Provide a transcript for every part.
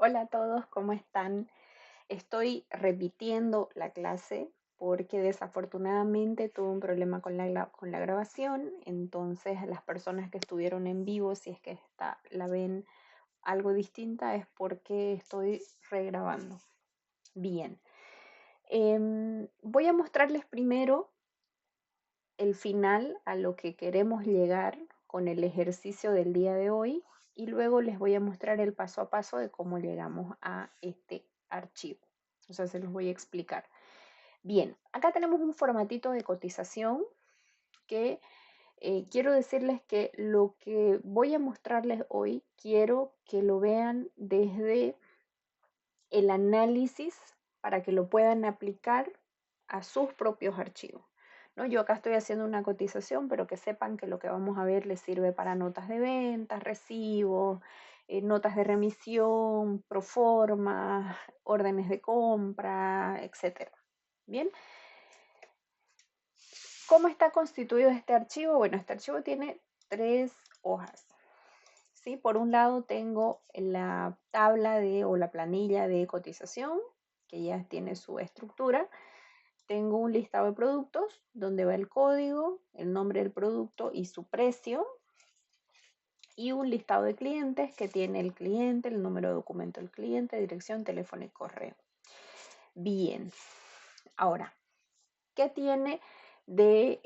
Hola a todos, ¿cómo están? Estoy repitiendo la clase porque desafortunadamente tuve un problema con con la grabación, entonces las personas que estuvieron en vivo, si es que la ven algo distinta, es porque estoy regrabando. Bien, voy a mostrarles primero el final a lo que queremos llegar con el ejercicio del día de hoy y luego les voy a mostrar el paso a paso de cómo llegamos a este archivo. O sea, se los voy a explicar. Bien, acá tenemos un formatito de cotización que quiero decirles que lo que voy a mostrarles hoy quiero que lo vean desde el análisis para que lo puedan aplicar a sus propios archivos. ¿No? Yo acá estoy haciendo una cotización, pero que sepan que lo que vamos a ver les sirve para notas de ventas, recibos, notas de remisión, proforma, órdenes de compra, etc. Bien, ¿cómo está constituido este archivo? Bueno, este archivo tiene tres hojas. ¿Sí? Por un lado tengo la tabla o la planilla de cotización, que ya tiene su estructura. Tengo un listado de productos donde va el código, el nombre del producto y su precio. Y un listado de clientes que tiene el cliente, el número de documento del cliente, dirección, teléfono y correo. Bien, ahora, ¿qué tiene de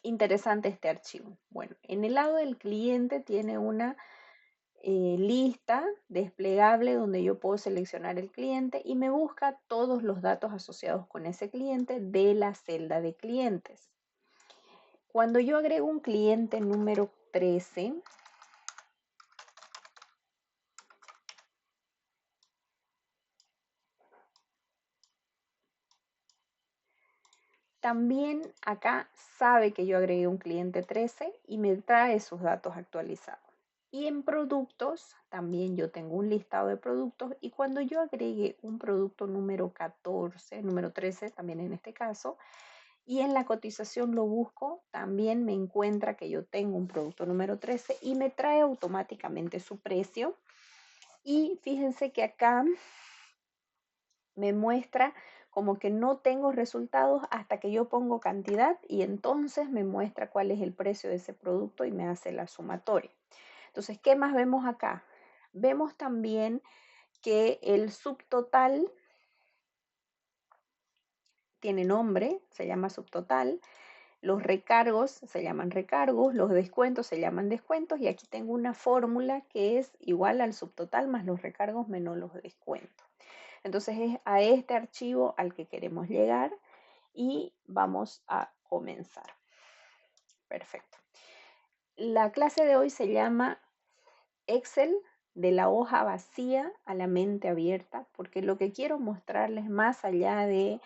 interesante este archivo? Bueno, en el lado del cliente tiene una lista desplegable donde yo puedo seleccionar el cliente y me busca todos los datos asociados con ese cliente de la celda de clientes. Cuando yo agrego un cliente número 13, también acá sabe que yo agregué un cliente 13 y me trae sus datos actualizados. Y en productos, también yo tengo un listado de productos y cuando yo agregue un producto número 14, número 13, también en este caso, y en la cotización lo busco, también me encuentra que yo tengo un producto número 13 y me trae automáticamente su precio. Y fíjense que acá me muestra como que no tengo resultados hasta que yo pongo cantidad y entonces me muestra cuál es el precio de ese producto y me hace la sumatoria. Entonces, ¿qué más vemos acá? Vemos también que el subtotal tiene nombre, se llama subtotal. Los recargos se llaman recargos, los descuentos se llaman descuentos y aquí tengo una fórmula que es igual al subtotal más los recargos menos los descuentos. Entonces es a este archivo al que queremos llegar y vamos a comenzar. Perfecto. La clase de hoy se llama Excel de la hoja vacía a la mente abierta, porque lo que quiero mostrarles más allá de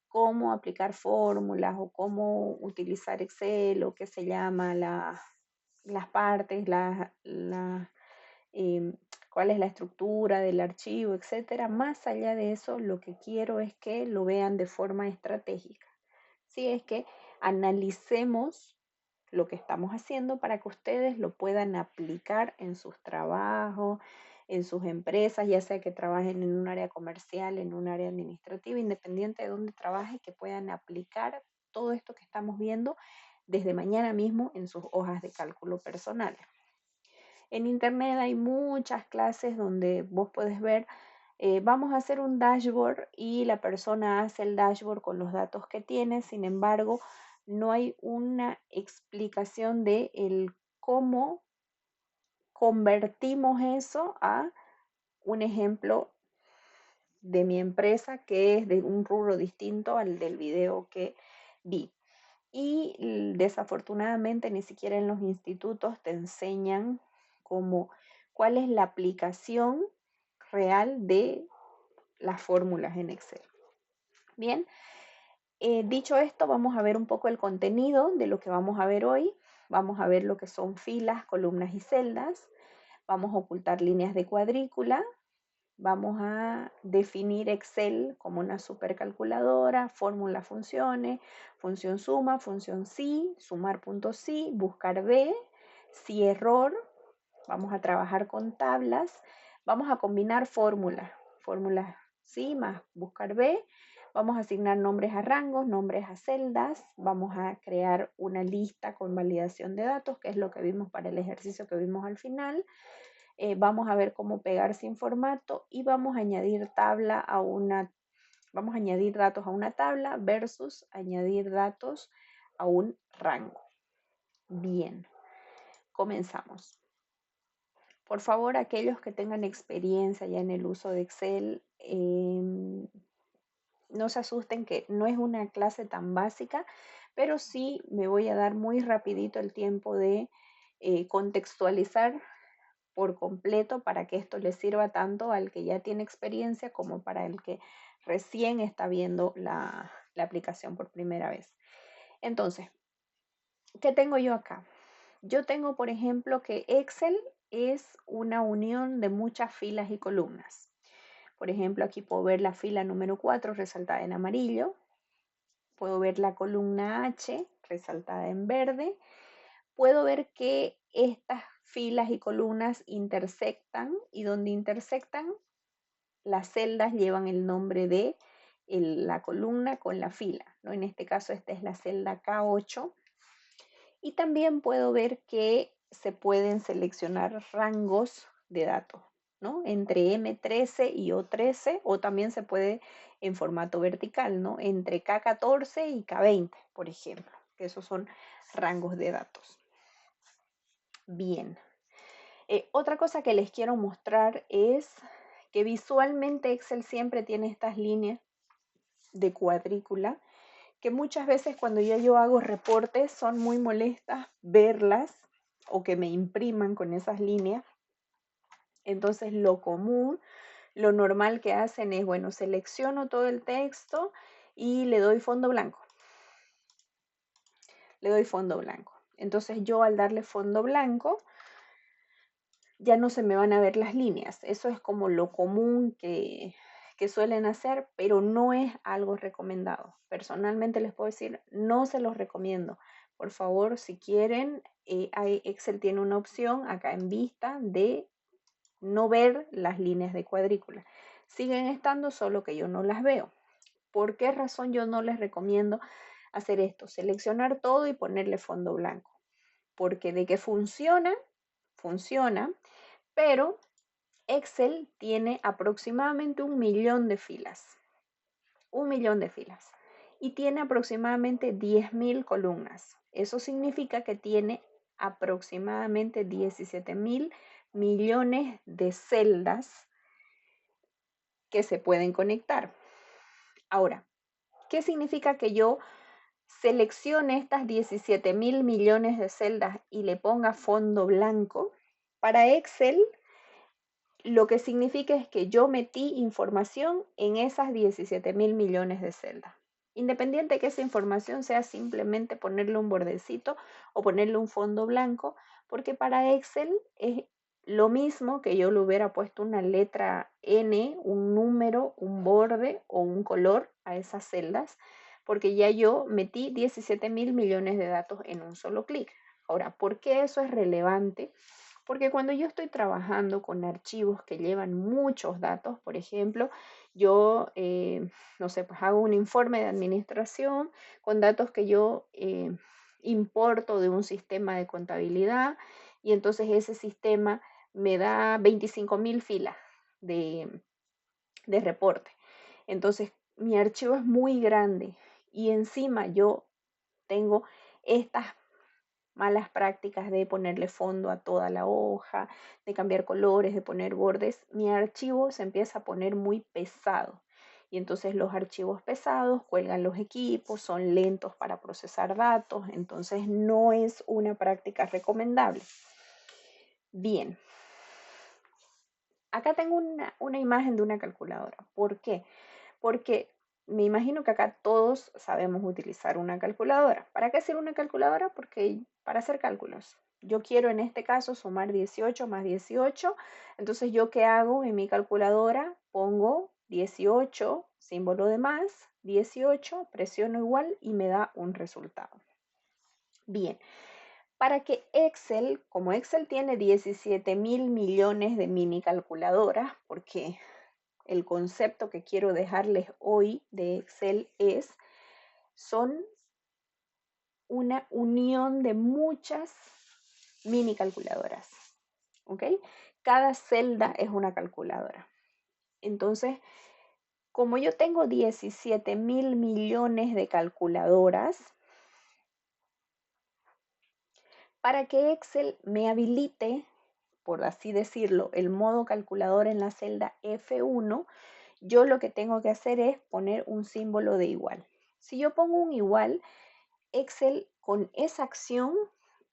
cómo aplicar fórmulas o cómo utilizar Excel o qué se llama las partes, em, cuál es la estructura del archivo, etcétera. Más allá de eso, lo que quiero es que lo vean de forma estratégica. Sí, es que analicemos lo que estamos haciendo para que ustedes lo puedan aplicar en sus trabajos, en sus empresas, ya sea que trabajen en un área comercial, en un área administrativa, independiente de dónde trabaje, que puedan aplicar todo esto que estamos viendo desde mañana mismo en sus hojas de cálculo personales. En internet hay muchas clases donde vos puedes ver, vamos a hacer un dashboard y la persona hace el dashboard con los datos que tiene, sin embargo, no hay una explicación de el cómo convertimos eso a un ejemplo de mi empresa que es de un rubro distinto al del video que vi. Y desafortunadamente ni siquiera en los institutos te enseñan cómo, cuál es la aplicación real de las fórmulas en Excel. Bien, dicho esto, vamos a ver un poco el contenido de lo que vamos a ver hoy. Vamos a ver lo que son filas, columnas y celdas. Vamos a ocultar líneas de cuadrícula. Vamos a definir Excel como una supercalculadora, fórmula, funciones, función suma, función sí, sumar punto sí, buscar B, si error. Vamos a trabajar con tablas. Vamos a combinar fórmulas. Fórmulas sí más buscar B. Vamos a asignar nombres a rangos, nombres a celdas. Vamos a crear una lista con validación de datos, que es lo que vimos para el ejercicio que vimos al final. Vamos a ver cómo pegar sin formato y vamos a añadir vamos a añadir datos a una tabla versus añadir datos a un rango. Bien, comenzamos. Por favor, aquellos que tengan experiencia ya en el uso de Excel, no se asusten que no es una clase tan básica, pero sí me voy a dar muy rapidito el tiempo de contextualizar por completo para que esto le sirva tanto al que ya tiene experiencia como para el que recién está viendo la aplicación por primera vez. Entonces, ¿qué tengo yo acá? Yo tengo, por ejemplo, que Excel es una unión de muchas filas y columnas. Por ejemplo, aquí puedo ver la fila número 4 resaltada en amarillo. Puedo ver la columna H resaltada en verde. Puedo ver que estas filas y columnas intersectan y donde intersectan las celdas llevan el nombre de la columna con la fila, ¿no? En este caso esta es la celda K8 y también puedo ver que se pueden seleccionar rangos de datos, ¿no? Entre M13 y O13 o también se puede en formato vertical, ¿no? Entre K14 y K20, por ejemplo, que esos son rangos de datos. Bien. Otra cosa que les quiero mostrar es que visualmente Excel siempre tiene estas líneas de cuadrícula que muchas veces cuando yo hago reportes son muy molestas verlas o que me impriman con esas líneas. Entonces lo común, lo normal que hacen es, bueno, selecciono todo el texto y le doy fondo blanco. Le doy fondo blanco. Entonces yo al darle fondo blanco ya no se me van a ver las líneas. Eso es como lo común que suelen hacer, pero no es algo recomendado. Personalmente les puedo decir, no se los recomiendo. Por favor, si quieren, Excel tiene una opción acá en vista de no ver las líneas de cuadrícula. Siguen estando, solo que yo no las veo. ¿Por qué razón yo no les recomiendo hacer esto? Seleccionar todo y ponerle fondo blanco. Porque de que funciona, funciona, pero Excel tiene aproximadamente 1.000.000 de filas. 1.000.000 de filas. Y tiene aproximadamente 10.000 columnas. Eso significa que tiene aproximadamente 17.000 millones de celdas que se pueden conectar. Ahora, ¿qué significa que yo seleccione estas 17.000 millones de celdas y le ponga fondo blanco? Para Excel, lo que significa es que yo metí información en esas 17.000 millones de celdas. Independiente que esa información sea simplemente ponerle un bordecito o ponerle un fondo blanco, porque para Excel es lo mismo que yo le hubiera puesto una letra N, un número, un borde o un color a esas celdas, porque ya yo metí 17.000 millones de datos en un solo clic. Ahora, ¿por qué eso es relevante? Porque cuando yo estoy trabajando con archivos que llevan muchos datos, por ejemplo, yo, no sé, pues hago un informe de administración con datos que yo importo de un sistema de contabilidad y entonces ese sistema me da 25.000 filas de, de reporte. Entonces, mi archivo es muy grande y encima yo tengo estas malas prácticas de ponerle fondo a toda la hoja, de cambiar colores, de poner bordes, mi archivo se empieza a poner muy pesado. Y entonces los archivos pesados cuelgan los equipos, son lentos para procesar datos, entonces no es una práctica recomendable. Bien, acá tengo una imagen de una calculadora. ¿Por qué? Porque me imagino que acá todos sabemos utilizar una calculadora. ¿Para qué sirve una calculadora? Porque para hacer cálculos. Yo quiero en este caso sumar 18 más 18. Entonces, ¿yo qué hago en mi calculadora? Pongo 18, símbolo de más, 18, presiono igual y me da un resultado. Bien, Para que Excel, como Excel tiene 17.000 millones de mini calculadoras, porque el concepto que quiero dejarles hoy de Excel son una unión de muchas mini calculadoras, ¿ok? Cada celda es una calculadora. Entonces, como yo tengo 17.000 millones de calculadoras, para que Excel me habilite, por así decirlo, el modo calculador en la celda F1, yo lo que tengo que hacer es poner un símbolo de igual. Si yo pongo un igual, Excel con esa acción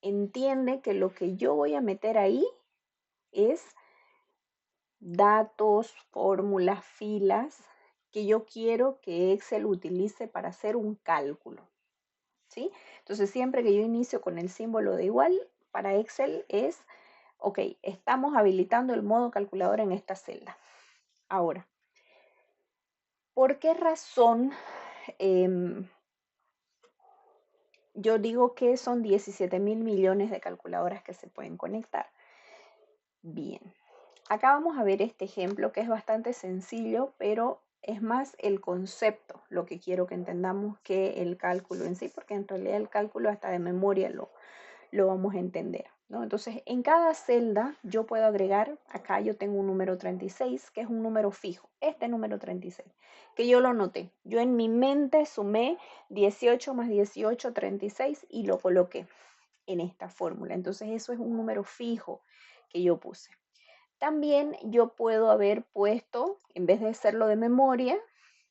entiende que lo que yo voy a meter ahí es datos, fórmulas, filas que yo quiero que Excel utilice para hacer un cálculo, ¿sí? Entonces, siempre que yo inicio con el símbolo de igual, para Excel es, ok, estamos habilitando el modo calculador en esta celda. Ahora, ¿por qué razón yo digo que son 17.000 millones de calculadoras que se pueden conectar? Bien, acá vamos a ver este ejemplo que es bastante sencillo, pero es más el concepto lo que quiero que entendamos que el cálculo en sí, porque en realidad el cálculo hasta de memoria lo vamos a entender, ¿no? Entonces, en cada celda yo puedo agregar, acá yo tengo un número 36, que es un número fijo, este número 36, que yo lo noté. Yo en mi mente sumé 18 más 18, 36 y lo coloqué en esta fórmula. Entonces, eso es un número fijo que yo puse. También yo puedo haber puesto, en vez de hacerlo de memoria,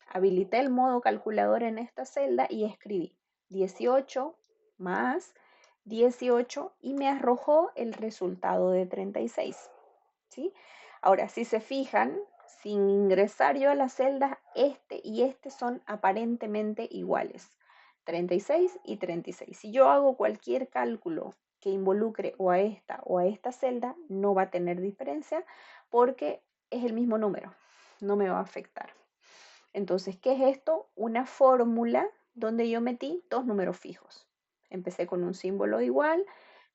habilité el modo calculador en esta celda y escribí 18 más 18 y me arrojó el resultado de 36, ¿sí? Ahora, si se fijan, sin ingresar yo a las celdas, este y este son aparentemente iguales, 36 y 36. Si yo hago cualquier cálculo que involucre o a esta celda, no va a tener diferencia porque es el mismo número, no me va a afectar. Entonces, ¿qué es esto? Una fórmula donde yo metí dos números fijos. Empecé con un símbolo de igual,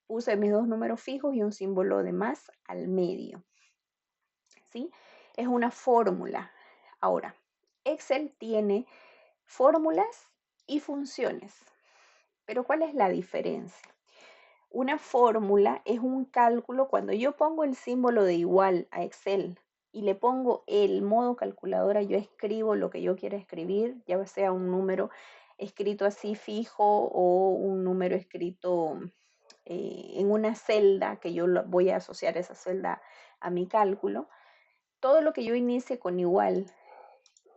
puse mis dos números fijos y un símbolo de más al medio, ¿sí? Es una fórmula. Ahora, Excel tiene fórmulas y funciones, pero ¿cuál es la diferencia? Una fórmula es un cálculo. Cuando yo pongo el símbolo de igual a Excel y le pongo el modo calculadora, yo escribo lo que yo quiera escribir, ya sea un número escrito así fijo o un número escrito en una celda que yo voy a asociar esa celda a mi cálculo. Todo lo que yo inicie con igual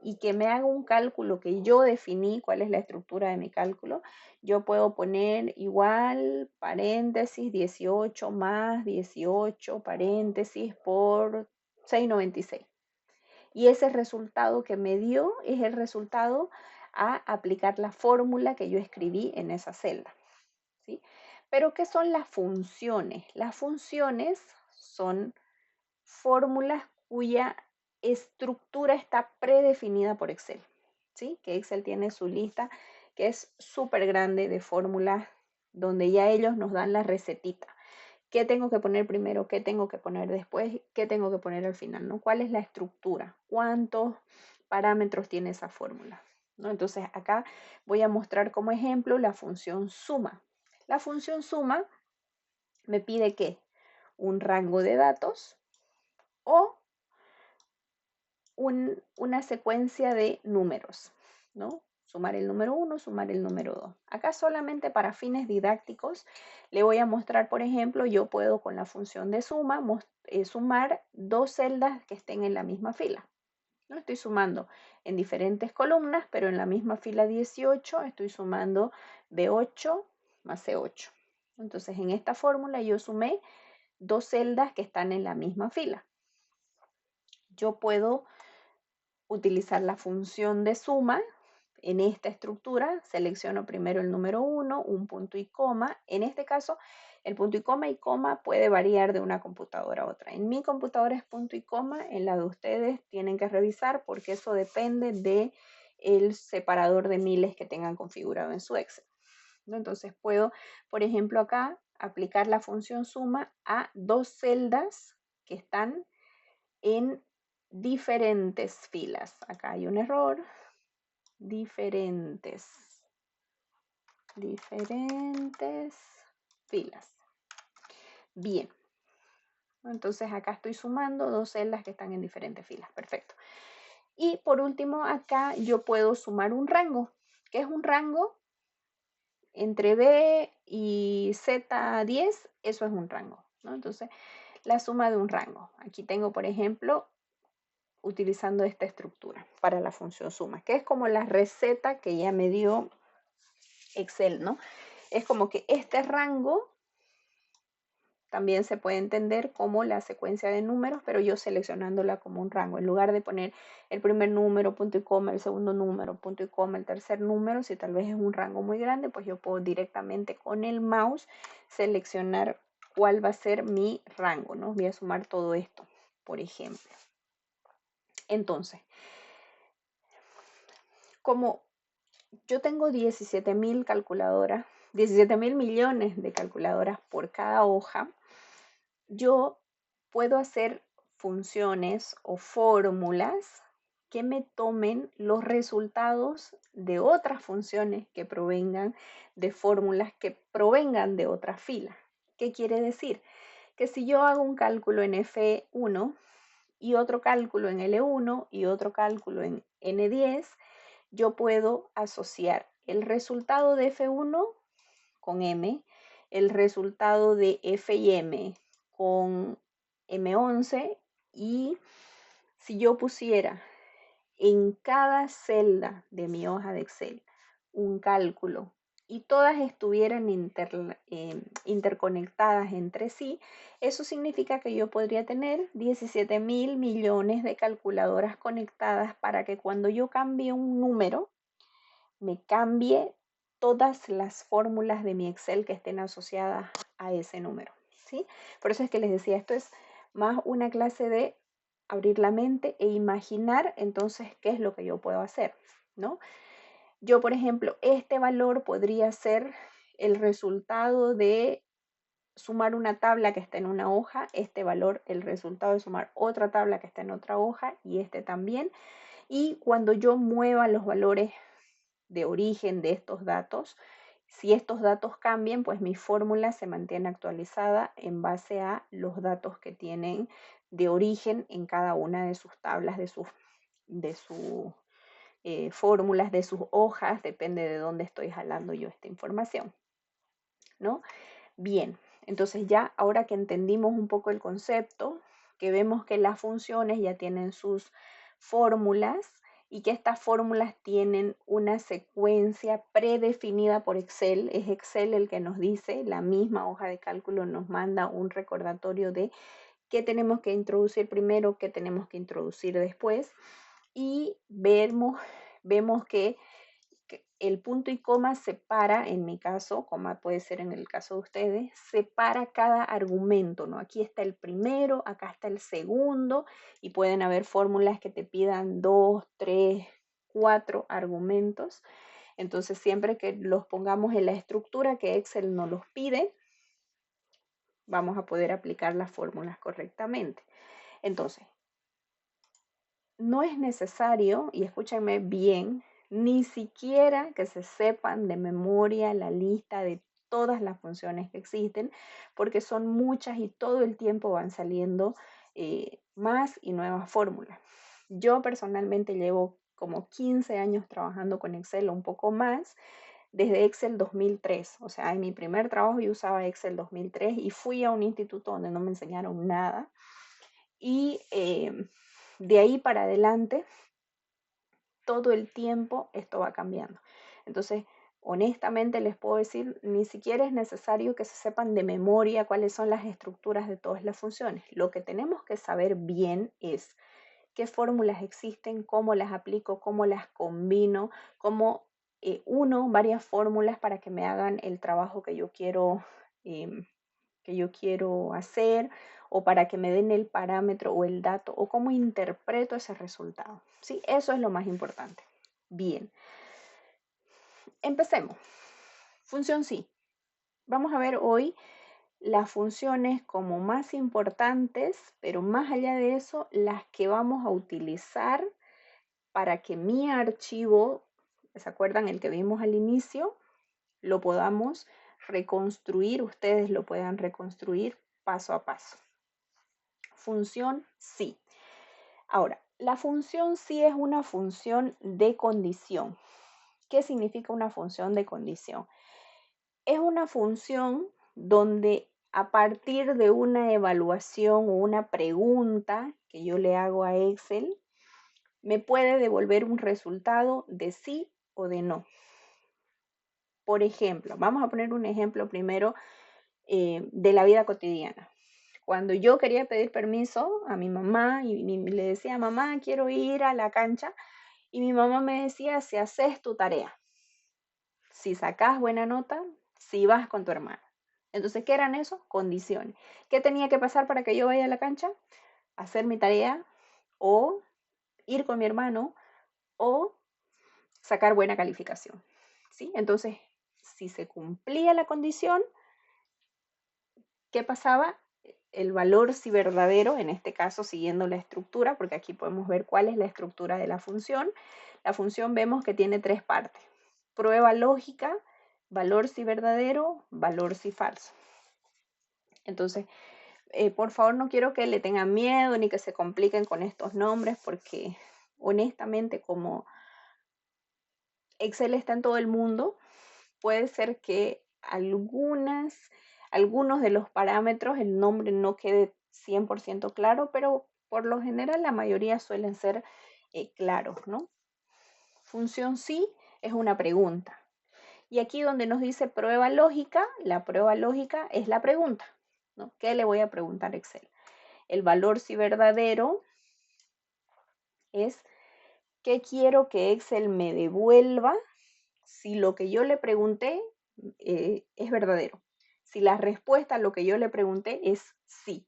y que me haga un cálculo que yo definí, cuál es la estructura de mi cálculo, yo puedo poner igual, paréntesis, 18 más 18, paréntesis, por 696. Y ese resultado que me dio es el resultado a aplicar la fórmula que yo escribí en esa celda, ¿sí? Pero, ¿qué son las funciones? Las funciones son fórmulas cuya estructura está predefinida por Excel, ¿sí? Que Excel tiene su lista que es súper grande de fórmulas donde ya ellos nos dan la recetita. ¿Qué tengo que poner primero? ¿Qué tengo que poner después? ¿Qué tengo que poner al final? ¿No? ¿Cuál es la estructura? ¿Cuántos parámetros tiene esa fórmula? ¿No? Entonces acá voy a mostrar como ejemplo la función suma. La función suma me pide ¿qué? Un rango de datos o una secuencia de números, ¿no? Sumar el número 1, sumar el número 2. Acá solamente para fines didácticos le voy a mostrar, por ejemplo, yo puedo con la función de suma sumar dos celdas que estén en la misma fila. No estoy sumando en diferentes columnas, pero en la misma fila 18 estoy sumando B8 más C8. Entonces, en esta fórmula yo sumé dos celdas que están en la misma fila. Yo puedo utilizar la función de suma en esta estructura. Selecciono primero el número 1, un punto y coma. En este caso, el punto y coma puede variar de una computadora a otra. En mi computadora es punto y coma, en la de ustedes tienen que revisar porque eso depende del separador de miles que tengan configurado en su Excel, ¿no? Entonces puedo, por ejemplo, acá aplicar la función suma a dos celdas que están en diferentes filas. Acá hay un error. Diferentes filas. Bien. Entonces acá estoy sumando dos celdas que están en diferentes filas. Perfecto. Y por último, acá yo puedo sumar un rango. ¿Qué es un rango? Entre B y Z10, eso es un rango, ¿no? Entonces, la suma de un rango. Aquí tengo, por ejemplo, utilizando esta estructura para la función suma, que es como la receta que ya me dio Excel, ¿no? Es como que este rango también se puede entender como la secuencia de números, pero yo seleccionándola como un rango. En lugar de poner el primer número, punto y coma, el segundo número, punto y coma, el tercer número, si tal vez es un rango muy grande, pues yo puedo directamente con el mouse seleccionar cuál va a ser mi rango, ¿no? Voy a sumar todo esto, por ejemplo. Entonces, como yo tengo 17.000 calculadoras, 17.000 millones de calculadoras por cada hoja, yo puedo hacer funciones o fórmulas que me tomen los resultados de otras funciones que provengan de fórmulas que provengan de otra fila. ¿Qué quiere decir? Que si yo hago un cálculo en F1 y otro cálculo en L1 y otro cálculo en N10, yo puedo asociar el resultado de F1 con M, el resultado de F y M con M11, y si yo pusiera en cada celda de mi hoja de Excel un cálculo y todas estuvieran interconectadas entre sí, eso significa que yo podría tener 17.000 millones de calculadoras conectadas para que cuando yo cambie un número, me cambie todas las fórmulas de mi Excel que estén asociadas a ese número, ¿sí? Por eso es que les decía, esto es más una clase de abrir la mente e imaginar entonces qué es lo que yo puedo hacer, ¿no? Yo, por ejemplo, este valor podría ser el resultado de sumar una tabla que está en una hoja, este valor, el resultado de sumar otra tabla que está en otra hoja y este también. Y cuando yo mueva los valores de origen de estos datos, si estos datos cambian, pues mi fórmula se mantiene actualizada en base a los datos que tienen de origen en cada una de sus tablas, de sus fórmulas, de sus hojas, depende de dónde estoy jalando yo esta información, ¿no? Bien, entonces ya ahora que entendimos un poco el concepto, que vemos que las funciones ya tienen sus fórmulas y que estas fórmulas tienen una secuencia predefinida por Excel, es Excel el que nos dice, la misma hoja de cálculo nos manda un recordatorio de qué tenemos que introducir primero, qué tenemos que introducir después, y vemos que el punto y coma separa, en mi caso, coma puede ser en el caso de ustedes, separa cada argumento, ¿no? Aquí está el primero, acá está el segundo, y pueden haber fórmulas que te pidan 2, 3, 4 argumentos. Entonces, siempre que los pongamos en la estructura que Excel nos los pide, vamos a poder aplicar las fórmulas correctamente. Entonces, no es necesario, y escúchenme bien, ni siquiera que se sepan de memoria la lista de todas las funciones que existen, porque son muchas y todo el tiempo van saliendo más y nuevas fórmulas. Yo personalmente llevo como 15 años trabajando con Excel, un poco más, desde Excel 2003. O sea, en mi primer trabajo yo usaba Excel 2003 y fui a un instituto donde no me enseñaron nada. Y de ahí para adelante, todo el tiempo esto va cambiando. Entonces, honestamente les puedo decir, ni siquiera es necesario que se sepan de memoria cuáles son las estructuras de todas las funciones. Lo que tenemos que saber bien es qué fórmulas existen, cómo las aplico, cómo las combino, cómo uno varias fórmulas para que me hagan el trabajo que yo quiero hacer, o para que me den el parámetro o el dato, o cómo interpreto ese resultado. ¿Sí? Eso es lo más importante. Bien, empecemos. Función sí. Vamos a ver hoy las funciones como más importantes, pero más allá de eso, las que vamos a utilizar para que mi archivo, ¿se acuerdan el que vimos al inicio? Lo podamos reconstruir, ustedes lo puedan reconstruir paso a paso. Función sí. Ahora, la función sí es una función de condición. ¿Qué significa una función de condición? Es una función donde a partir de una evaluación o una pregunta que yo le hago a Excel, me puede devolver un resultado de sí o de no. Por ejemplo, vamos a poner un ejemplo primero de la vida cotidiana. Cuando yo quería pedir permiso a mi mamá y le decía, mamá, quiero ir a la cancha, y mi mamá me decía, si haces tu tarea, si sacas buena nota, si vas con tu hermano. Entonces, ¿qué eran esos? Condiciones. ¿Qué tenía que pasar para que yo vaya a la cancha? Hacer mi tarea o ir con mi hermano o sacar buena calificación. ¿Sí? Entonces, si se cumplía la condición, ¿qué pasaba? El valor si verdadero, en este caso siguiendo la estructura, porque aquí podemos ver cuál es la estructura de la función. La función vemos que tiene tres partes. Prueba lógica, valor si verdadero, valor si falso. Entonces, por favor, no quiero que le tengan miedo ni que se compliquen con estos nombres, porque honestamente, como Excel está en todo el mundo, puede ser que algunos de los parámetros el nombre no quede 100% claro, pero por lo general la mayoría suelen ser claros, ¿no? Función sí es una pregunta. Y aquí donde nos dice prueba lógica, la prueba lógica es la pregunta, ¿no? ¿Qué le voy a preguntar a Excel? El valor si verdadero es ¿qué quiero que Excel me devuelva si lo que yo le pregunté es verdadero? Si la respuesta a lo que yo le pregunté es sí.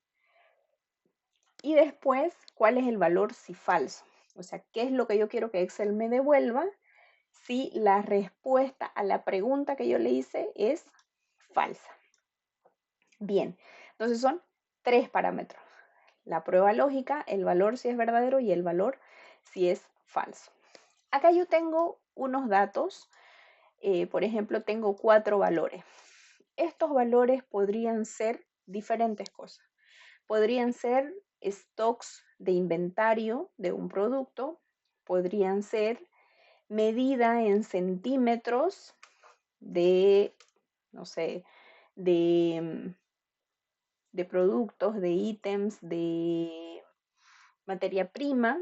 Y después, ¿cuál es el valor si falso? O sea, ¿qué es lo que yo quiero que Excel me devuelva si la respuesta a la pregunta que yo le hice es falsa? Bien, entonces son tres parámetros. La prueba lógica, el valor si es verdadero y el valor si es falso. Acá yo tengo unos datos, por ejemplo, tengo 4 valores. Estos valores podrían ser diferentes cosas. Podrían ser stocks de inventario de un producto, podrían ser medida en centímetros de, no sé, de productos, de ítems, de materia prima,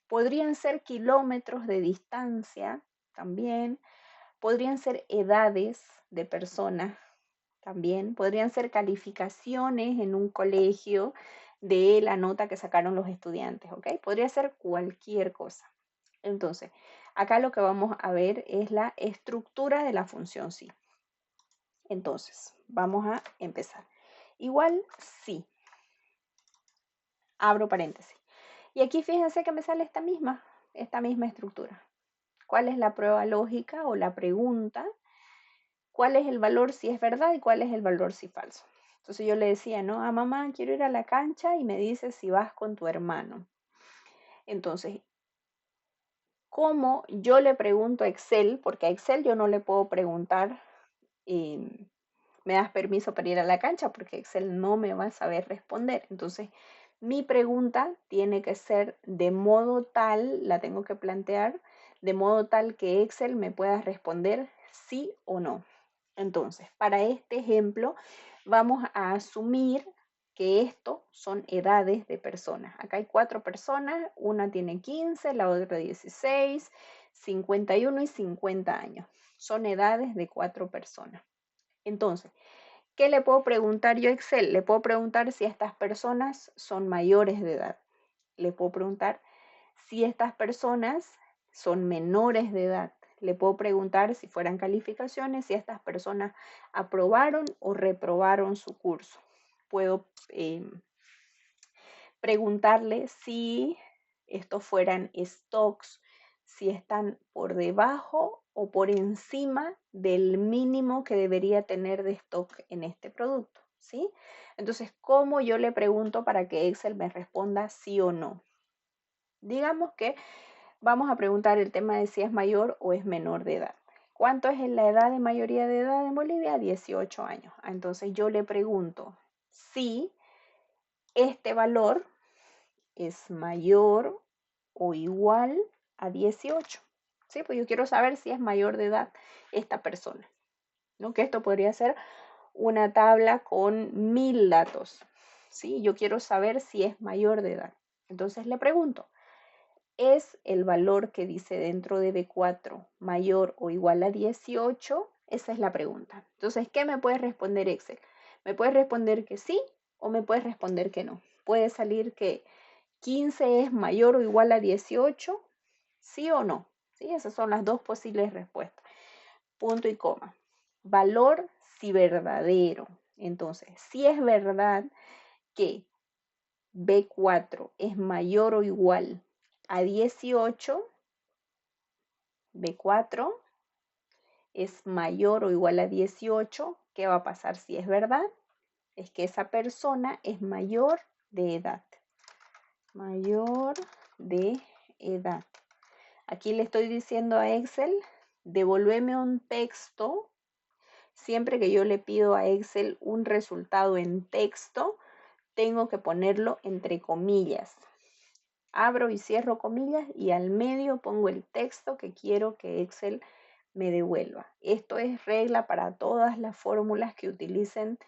podrían ser kilómetros de distancia también, podrían ser edades de personas también, podrían ser calificaciones en un colegio de la nota que sacaron los estudiantes, ¿ok? Podría ser cualquier cosa. Entonces, acá lo que vamos a ver es la estructura de la función sí. Entonces, vamos a empezar. Igual sí. Abro paréntesis. Y aquí fíjense que me sale esta misma estructura. ¿Cuál es la prueba lógica o la pregunta? ¿Cuál es el valor si es verdad y cuál es el valor si falso? Entonces yo le decía, ¿no? A mamá, quiero ir a la cancha y me dice si vas con tu hermano. Entonces, ¿cómo yo le pregunto a Excel? Porque a Excel yo no le puedo preguntar, ¿me das permiso para ir a la cancha? Porque Excel no me va a saber responder. Entonces, mi pregunta tiene que ser de modo tal, la tengo que plantear, de modo tal que Excel me pueda responder sí o no. Entonces, para este ejemplo, vamos a asumir que esto son edades de personas. Acá hay 4 personas, una tiene 15, la otra 16, 51 y 50 años. Son edades de 4 personas. Entonces, ¿qué le puedo preguntar yo a Excel? Le puedo preguntar si estas personas son mayores de edad. Le puedo preguntar si estas personas son menores de edad. Le puedo preguntar si fueran calificaciones, si estas personas aprobaron o reprobaron su curso. Puedo preguntarle si estos fueran stocks, si están por debajo o por encima del mínimo que debería tener de stock en este producto. ¿sí? Entonces, ¿cómo yo le pregunto para que Excel me responda sí o no? Digamos que vamos a preguntar el tema de si es mayor o es menor de edad. ¿Cuánto es la edad de mayoría de edad en Bolivia? 18 años. Entonces yo le pregunto si este valor es mayor o igual a 18. ¿Sí? Pues yo quiero saber si es mayor de edad esta persona, ¿no? Que esto podría ser una tabla con 1000 datos, ¿sí? Yo quiero saber si es mayor de edad. Entonces le pregunto, ¿es el valor que dice dentro de B4 mayor o igual a 18? Esa es la pregunta. Entonces, ¿qué me puede responder Excel? Me puede responder que sí o me puede responder que no. Puede salir que 15 es mayor o igual a 18, sí o no. ¿Sí? Esas son las dos posibles respuestas. Punto y coma. Valor si verdadero. Entonces, si es verdad que B4 es mayor o igual a 18, B4 es mayor o igual a 18, ¿qué va a pasar si es verdad? Es que esa persona es mayor de edad. Mayor de edad. Aquí le estoy diciendo a Excel, devuélveme un texto. Siempre que yo le pido a Excel un resultado en texto, tengo que ponerlo entre comillas. Abro y cierro comillas y al medio pongo el texto que quiero que Excel me devuelva. Esto es regla para todas las fórmulas que utilicen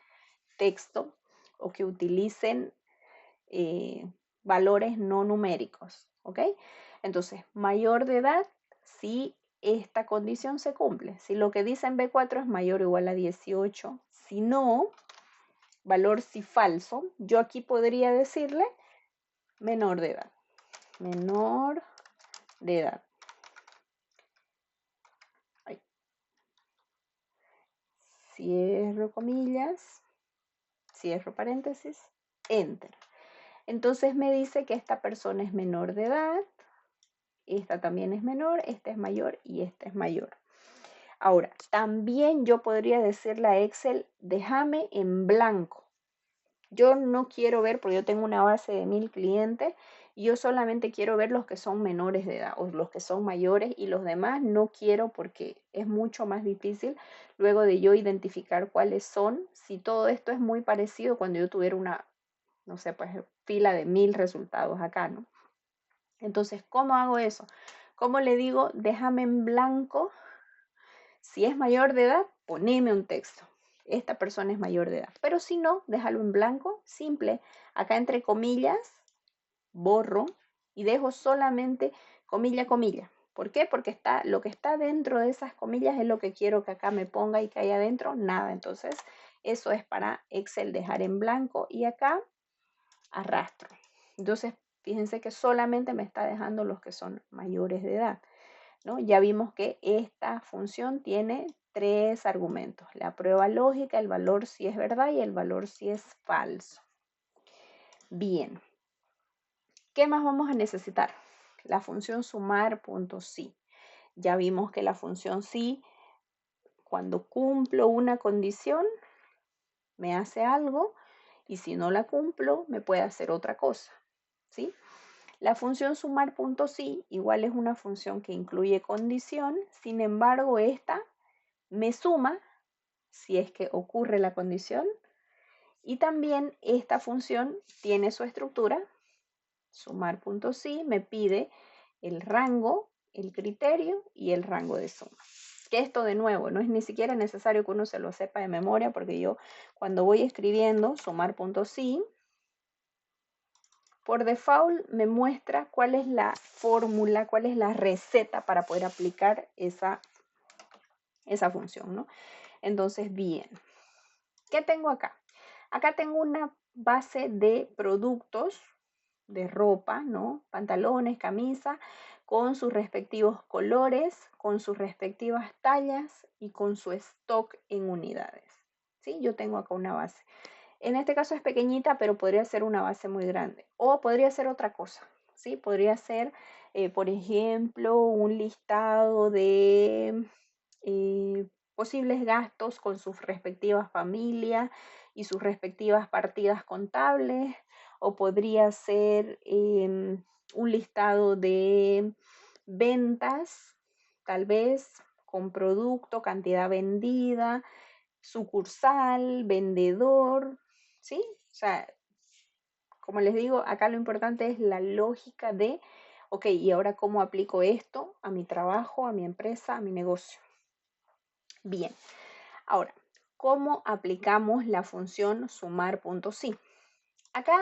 texto o que utilicen valores no numéricos, ¿ok? Entonces, mayor de edad si esta condición se cumple. Si lo que dice en B4 es mayor o igual a 18, si no, valor si falso, yo aquí podría decirle menor de edad. Menor de edad. Ay. Cierro comillas, cierro paréntesis, enter. Entonces me dice que esta persona es menor de edad, esta también es menor, esta es mayor y esta es mayor. Ahora, también yo podría decirle a Excel, déjame en blanco. Yo no quiero ver, porque yo tengo una base de 1000 clientes, y yo solamente quiero ver los que son menores de edad o los que son mayores, y los demás no quiero porque es mucho más difícil luego de yo identificar cuáles son. Si todo esto es muy parecido cuando yo tuviera una, no sé, pues fila de 1000 resultados acá, ¿no? Entonces, ¿cómo hago eso? ¿Cómo le digo, déjame en blanco? Si es mayor de edad, poneme un texto. Esta persona es mayor de edad. Pero si no, déjalo en blanco, simple. Acá entre comillas, borro y dejo solamente comilla, comilla. ¿Por qué? Porque lo que está dentro de esas comillas es lo que quiero que acá me ponga y que haya adentro nada. Entonces, eso es para Excel dejar en blanco y acá arrastro. Entonces, fíjense que solamente me está dejando los que son mayores de edad, ¿no? Ya vimos que esta función tiene 3 argumentos: la prueba lógica, el valor si es verdad y el valor si es falso. Bien, ¿qué más vamos a necesitar? La función sumar punto sí. Ya vimos que la función sí, cuando cumplo una condición, me hace algo, y si no la cumplo, me puede hacer otra cosa, ¿sí? La función sumar punto sí igual es una función que incluye condición, sin embargo, esta me suma si es que ocurre la condición, y también esta función tiene su estructura. Sumar punto sí me pide el rango, el criterio y el rango de suma. Que esto, de nuevo, no es ni siquiera necesario que uno se lo sepa de memoria, porque yo cuando voy escribiendo sumar punto sí, por default me muestra cuál es la fórmula, cuál es la receta para poder aplicar esa función, ¿no? Entonces, bien, ¿qué tengo acá? Acá tengo una base de productos de ropa, ¿no? Pantalones, camisa, con sus respectivos colores, con sus respectivas tallas y con su stock en unidades, ¿sí? Yo tengo acá una base. En este caso es pequeñita, pero podría ser una base muy grande. O podría ser otra cosa, ¿sí? Podría ser, por ejemplo, un listado de posibles gastos con sus respectivas familias y sus respectivas partidas contables, o podría ser un listado de ventas, tal vez con producto, cantidad vendida, sucursal, vendedor, ¿sí? O sea, como les digo, acá lo importante es la lógica de, ok, ¿y ahora cómo aplico esto a mi trabajo, a mi empresa, a mi negocio? Bien, ahora, ¿cómo aplicamos la función sumar.si? Acá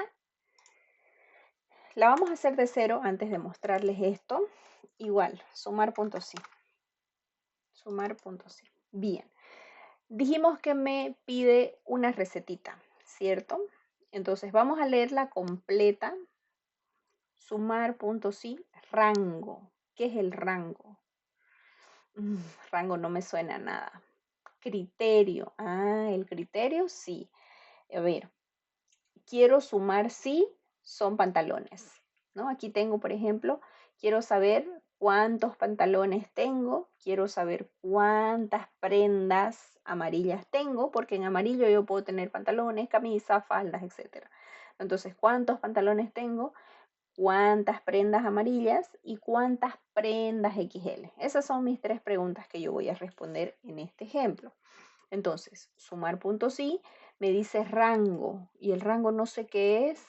la vamos a hacer de cero antes de mostrarles esto. Igual, sumar.si. Sumar.si. Bien. Dijimos que me pide una recetita, ¿cierto? Entonces vamos a leerla completa. Sumar.si, rango. ¿Qué es el rango? Rango no me suena a nada. Criterio. Ah, el criterio sí. A ver, quiero sumar si son pantalones, ¿no? Aquí tengo, por ejemplo, quiero saber cuántos pantalones tengo, quiero saber cuántas prendas amarillas tengo, porque en amarillo yo puedo tener pantalones, camisas, faldas, etc. Entonces, ¿cuántos pantalones tengo? ¿Cuántas prendas amarillas y cuántas prendas XL? Esas son mis tres preguntas que yo voy a responder en este ejemplo. Entonces, sumar puntos sí, me dice rango y el rango no sé qué es.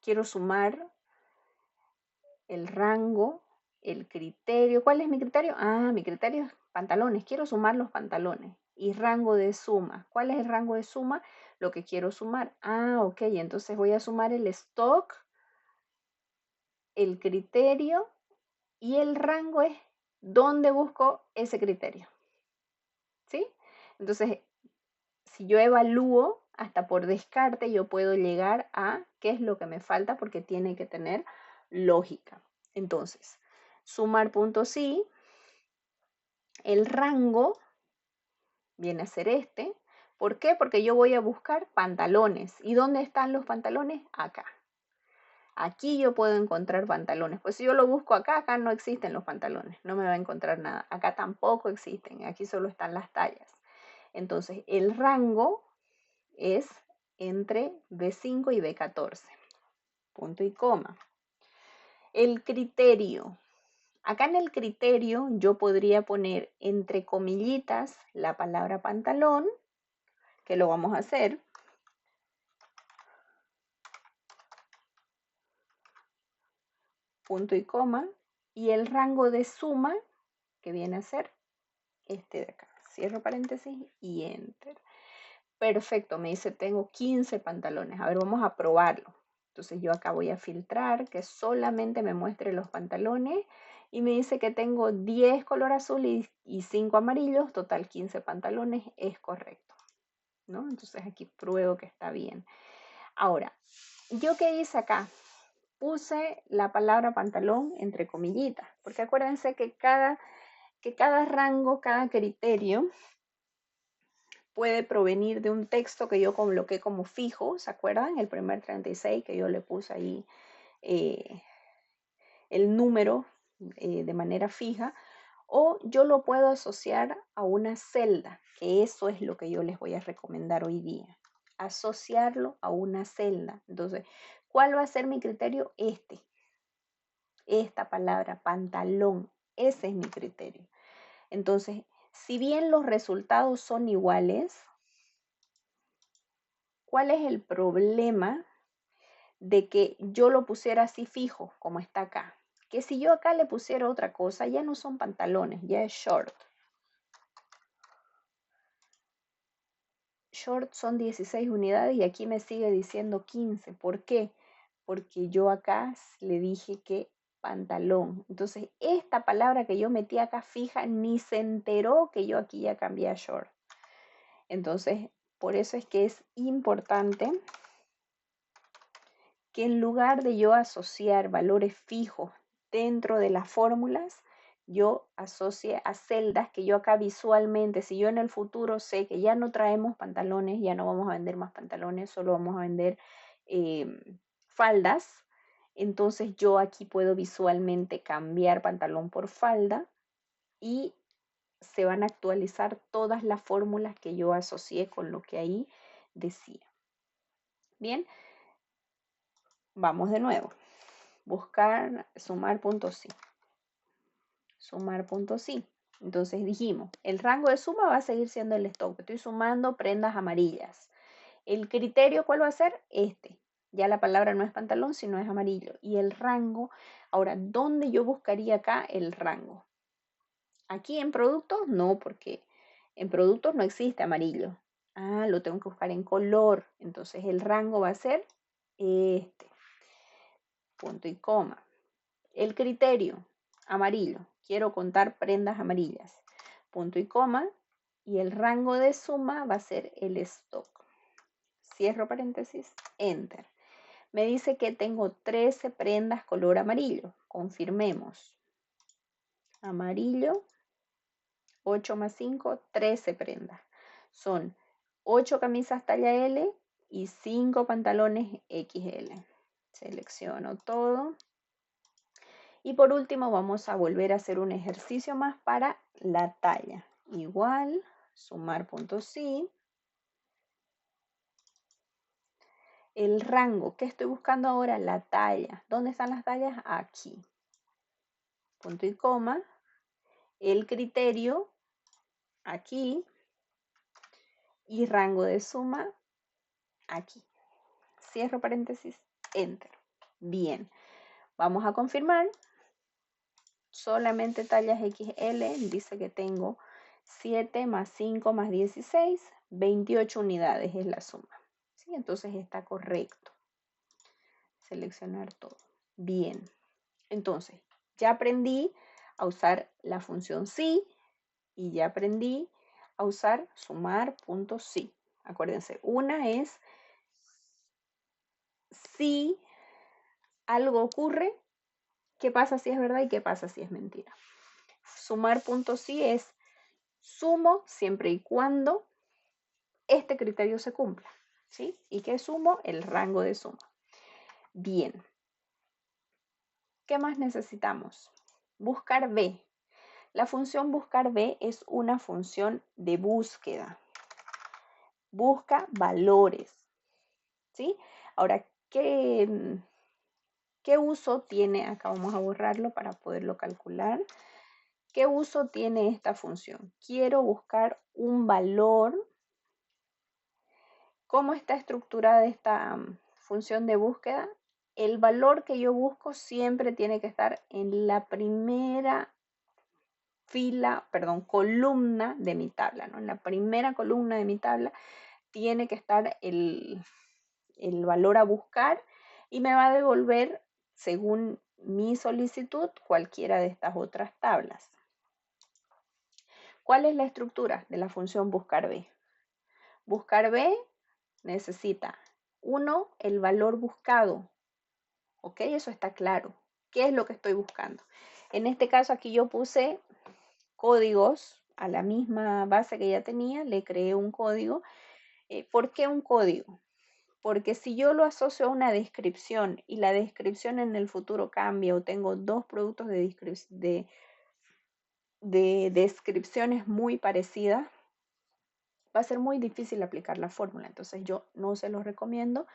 Quiero sumar el rango, el criterio. ¿Cuál es mi criterio? Ah, mi criterio es pantalones. Quiero sumar los pantalones. Y rango de suma. ¿Cuál es el rango de suma? Lo que quiero sumar. Ah, ok. Entonces voy a sumar el stock, el criterio y el rango es dónde busco ese criterio. ¿Sí? Entonces, si yo evalúo, hasta por descarte, yo puedo llegar a qué es lo que me falta porque tiene que tener lógica. Entonces, sumar puntos sí, el rango viene a ser este. ¿Por qué? Porque yo voy a buscar pantalones. ¿Y dónde están los pantalones? Acá. Aquí yo puedo encontrar pantalones. Pues si yo lo busco acá, acá no existen los pantalones. No me va a encontrar nada. Acá tampoco existen. Aquí solo están las tallas. Entonces, el rango es entre B5 y B14. Punto y coma. El criterio. Acá en el criterio yo podría poner entre comillitas la palabra pantalón, que lo vamos a hacer. Punto y coma. Y el rango de suma, que viene a ser este de acá. Cierro paréntesis y enter. Perfecto, me dice tengo 15 pantalones. A ver, vamos a probarlo. Entonces yo acá voy a filtrar que solamente me muestre los pantalones y me dice que tengo 10 color azul y 5 amarillos, total 15 pantalones, es correcto, ¿no? Entonces aquí pruebo que está bien. Ahora, ¿yo qué hice acá? Puse la palabra pantalón entre comillitas, porque acuérdense que cada rango, cada criterio puede provenir de un texto que yo coloqué como fijo, ¿se acuerdan? El primer 36 que yo le puse ahí eh, el número de manera fija, o yo lo puedo asociar a una celda, que eso es lo que yo les voy a recomendar hoy día, asociarlo a una celda. Entonces, ¿cuál va a ser mi criterio? Esta palabra, pantalón, ese es mi criterio. Entonces, si bien los resultados son iguales, ¿cuál es el problema de que yo lo pusiera así fijo, como está acá? Que si yo acá le pusiera otra cosa, ya no son pantalones, ya es short. Short son 16 unidades y aquí me sigue diciendo 15. ¿Por qué? Porque yo acá le dije que pantalón. Entonces, esta palabra que yo metí acá fija ni se enteró que yo aquí ya cambié a short. Entonces, por eso es que es importante que en lugar de yo asociar valores fijos dentro de las fórmulas, yo asocie a celdas que yo acá visualmente, si yo en el futuro sé que ya no traemos pantalones, ya no vamos a vender más pantalones, solo vamos a vender faldas, entonces yo aquí puedo visualmente cambiar pantalón por falda y se van a actualizar todas las fórmulas que yo asocié con lo que ahí decía. Bien, vamos de nuevo. Buscar, sumar puntos sí. Sumar puntos sí. Entonces dijimos, el rango de suma va a seguir siendo el stock. Estoy sumando prendas amarillas. El criterio, ¿cuál va a ser? Este. Ya la palabra no es pantalón, sino es amarillo. Y el rango, ahora, ¿dónde yo buscaría acá el rango? Aquí en productos, no, porque en productos no existe amarillo. Ah, lo tengo que buscar en color. Entonces el rango va a ser este. Punto y coma. El criterio, amarillo. Quiero contar prendas amarillas. Punto y coma. Y el rango de suma va a ser el stock. Cierro paréntesis, enter. Me dice que tengo 13 prendas color amarillo. Confirmemos. Amarillo, 8 más 5, 13 prendas. Son 8 camisas talla L y 5 pantalones XL. Selecciono todo. Y por último vamos a volver a hacer un ejercicio más para la talla. Igual, sumar puntos sí. El rango, ¿qué estoy buscando ahora? La talla. ¿Dónde están las tallas? Aquí. Punto y coma. El criterio, aquí. Y rango de suma, aquí. Cierro paréntesis, enter. Bien, vamos a confirmar. Solamente tallas XL, dice que tengo 7 más 5 más 16, 28 unidades es la suma. ¿Sí? Entonces está correcto. Seleccionar todo. Bien, entonces ya aprendí a usar la función sí y ya aprendí a usar sumar puntos sí. Acuérdense, una es si algo ocurre, qué pasa si es verdad y qué pasa si es mentira. Sumar puntos sí es sumo siempre y cuando este criterio se cumpla, ¿sí? ¿Y qué sumo? El rango de suma. Bien. ¿Qué más necesitamos? Buscar B. La función buscar B es una función de búsqueda. Busca valores, ¿sí? Ahora, ¿qué uso tiene? Acá vamos a borrarlo para poderlo calcular. ¿Qué uso tiene esta función? Quiero buscar un valor. ¿Cómo está estructurada esta función de búsqueda? El valor que yo busco siempre tiene que estar en la primera columna de mi tabla, ¿no? En la primera columna de mi tabla tiene que estar el valor a buscar y me va a devolver, según mi solicitud, cualquiera de estas otras tablas. ¿Cuál es la estructura de la función buscar B? Buscar B necesita, 1, el valor buscado. ¿Ok? Eso está claro. ¿Qué es lo que estoy buscando? En este caso aquí yo puse códigos a la misma base que ya tenía, le creé un código. ¿Por qué un código? Porque si yo lo asocio a una descripción y la descripción en el futuro cambia o tengo dos productos de descripciones muy parecidas, va a ser muy difícil aplicar la fórmula. Entonces yo no se los recomiendo.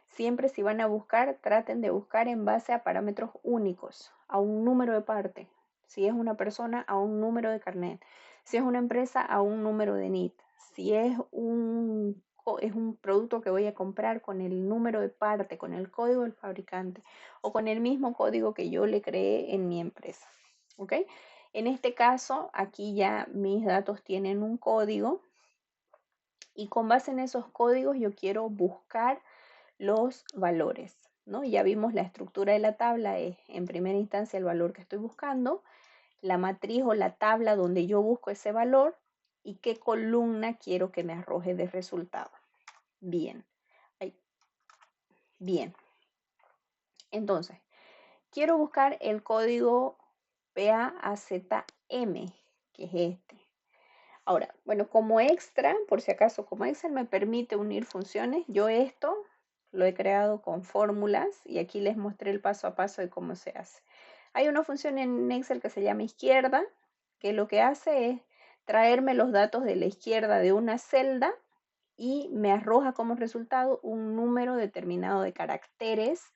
Siempre si van a buscar, traten de buscar en base a parámetros únicos, a un número de parte. Si es una persona, a un número de carnet. Si es una empresa, a un número de NIT. Si es un producto que voy a comprar con el número de parte, con el código del fabricante o con el mismo código que yo le creé en mi empresa. ¿Ok? En este caso, aquí ya mis datos tienen un código y con base en esos códigos yo quiero buscar los valores, ¿no? Ya vimos la estructura de la tabla, es en primera instancia el valor que estoy buscando, la matriz o la tabla donde yo busco ese valor y qué columna quiero que me arroje de resultado. Bien. Bien. Entonces, quiero buscar el código PAAZM, que es este. Ahora, bueno, como extra, por si acaso, como Excel me permite unir funciones, yo esto lo he creado con fórmulas y aquí les mostré el paso a paso de cómo se hace. Hay una función en Excel que se llama izquierda, que lo que hace es traerme los datos de la izquierda de una celda y me arroja como resultado un número determinado de caracteres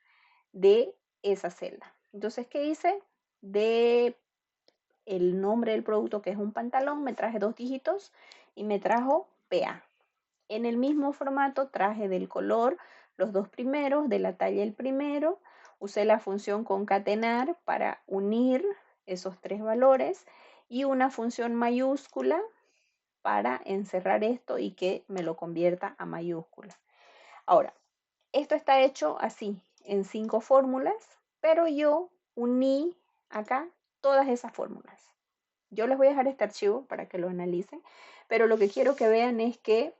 de esa celda. Entonces, ¿qué hice? De el nombre del producto, que es un pantalón, me traje 2 dígitos y me trajo PA. En el mismo formato traje del color los 2 primeros, de la talla el primero, usé la función concatenar para unir esos 3 valores y una función mayúscula para encerrar esto y que me lo convierta a mayúscula. Ahora, esto está hecho así, en 5 fórmulas, pero yo uní acá todas esas fórmulas. Yo les voy a dejar este archivo para que lo analicen, pero lo que quiero que vean es que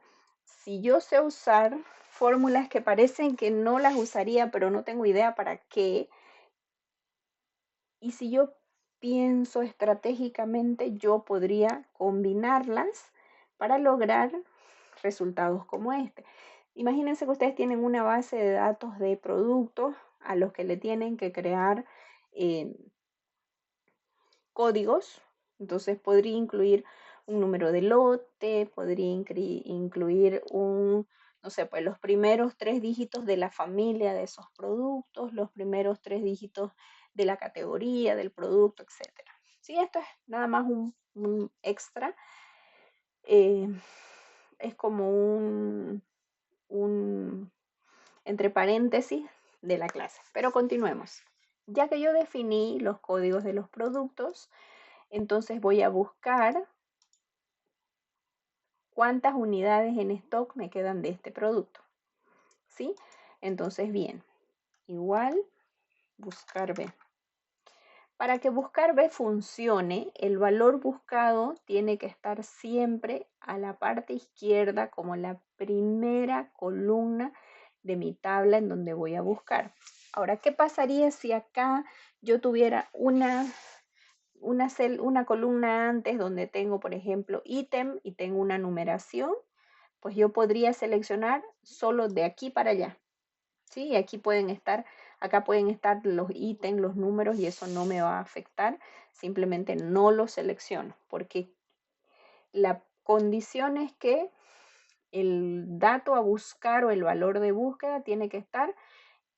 si yo sé usar fórmulas que parecen que no las usaría, pero no tengo idea para qué, y si yo pienso estratégicamente, yo podría combinarlas para lograr resultados como este. Imagínense que ustedes tienen una base de datos de productos a los que le tienen que crear eh, códigos. Entonces podría incluir un número de lote, podría incluir no sé, pues los primeros 3 dígitos de la familia de esos productos, los primeros 3 dígitos de la categoría del producto, etcétera. Sí, esto es nada más un extra. Es como un entre paréntesis de la clase. Pero continuemos. Ya que yo definí los códigos de los productos, entonces voy a buscar cuántas unidades en stock me quedan de este producto. ¿Sí? Entonces, bien, igual buscar B. Para que buscar B funcione, el valor buscado tiene que estar siempre a la parte izquierda como la primera columna de mi tabla en donde voy a buscar. Ahora, ¿qué pasaría si acá yo tuviera una columna antes donde tengo, por ejemplo, ítem y tengo una numeración? Pues yo podría seleccionar solo de aquí para allá. ¿Sí? Y aquí acá pueden estar los ítems, los números y eso no me va a afectar. Simplemente no lo selecciono porque la condición es que el dato a buscar o el valor de búsqueda tiene que estar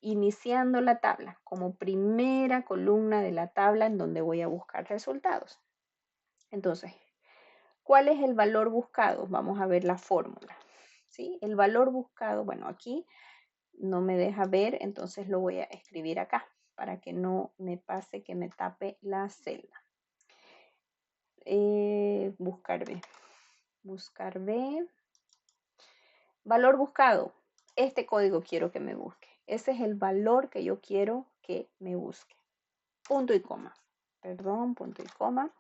iniciando la tabla como primera columna de la tabla en donde voy a buscar resultados. Entonces, ¿cuál es el valor buscado? Vamos a ver la fórmula. ¿Sí? El valor buscado, bueno, aquí no me deja ver, entonces lo voy a escribir acá para que no me pase que me tape la celda. Buscar B. Buscar B. Valor buscado. Este código quiero que me busque. Ese es el valor que yo quiero que me busque. Punto y coma. Perdón, punto y coma.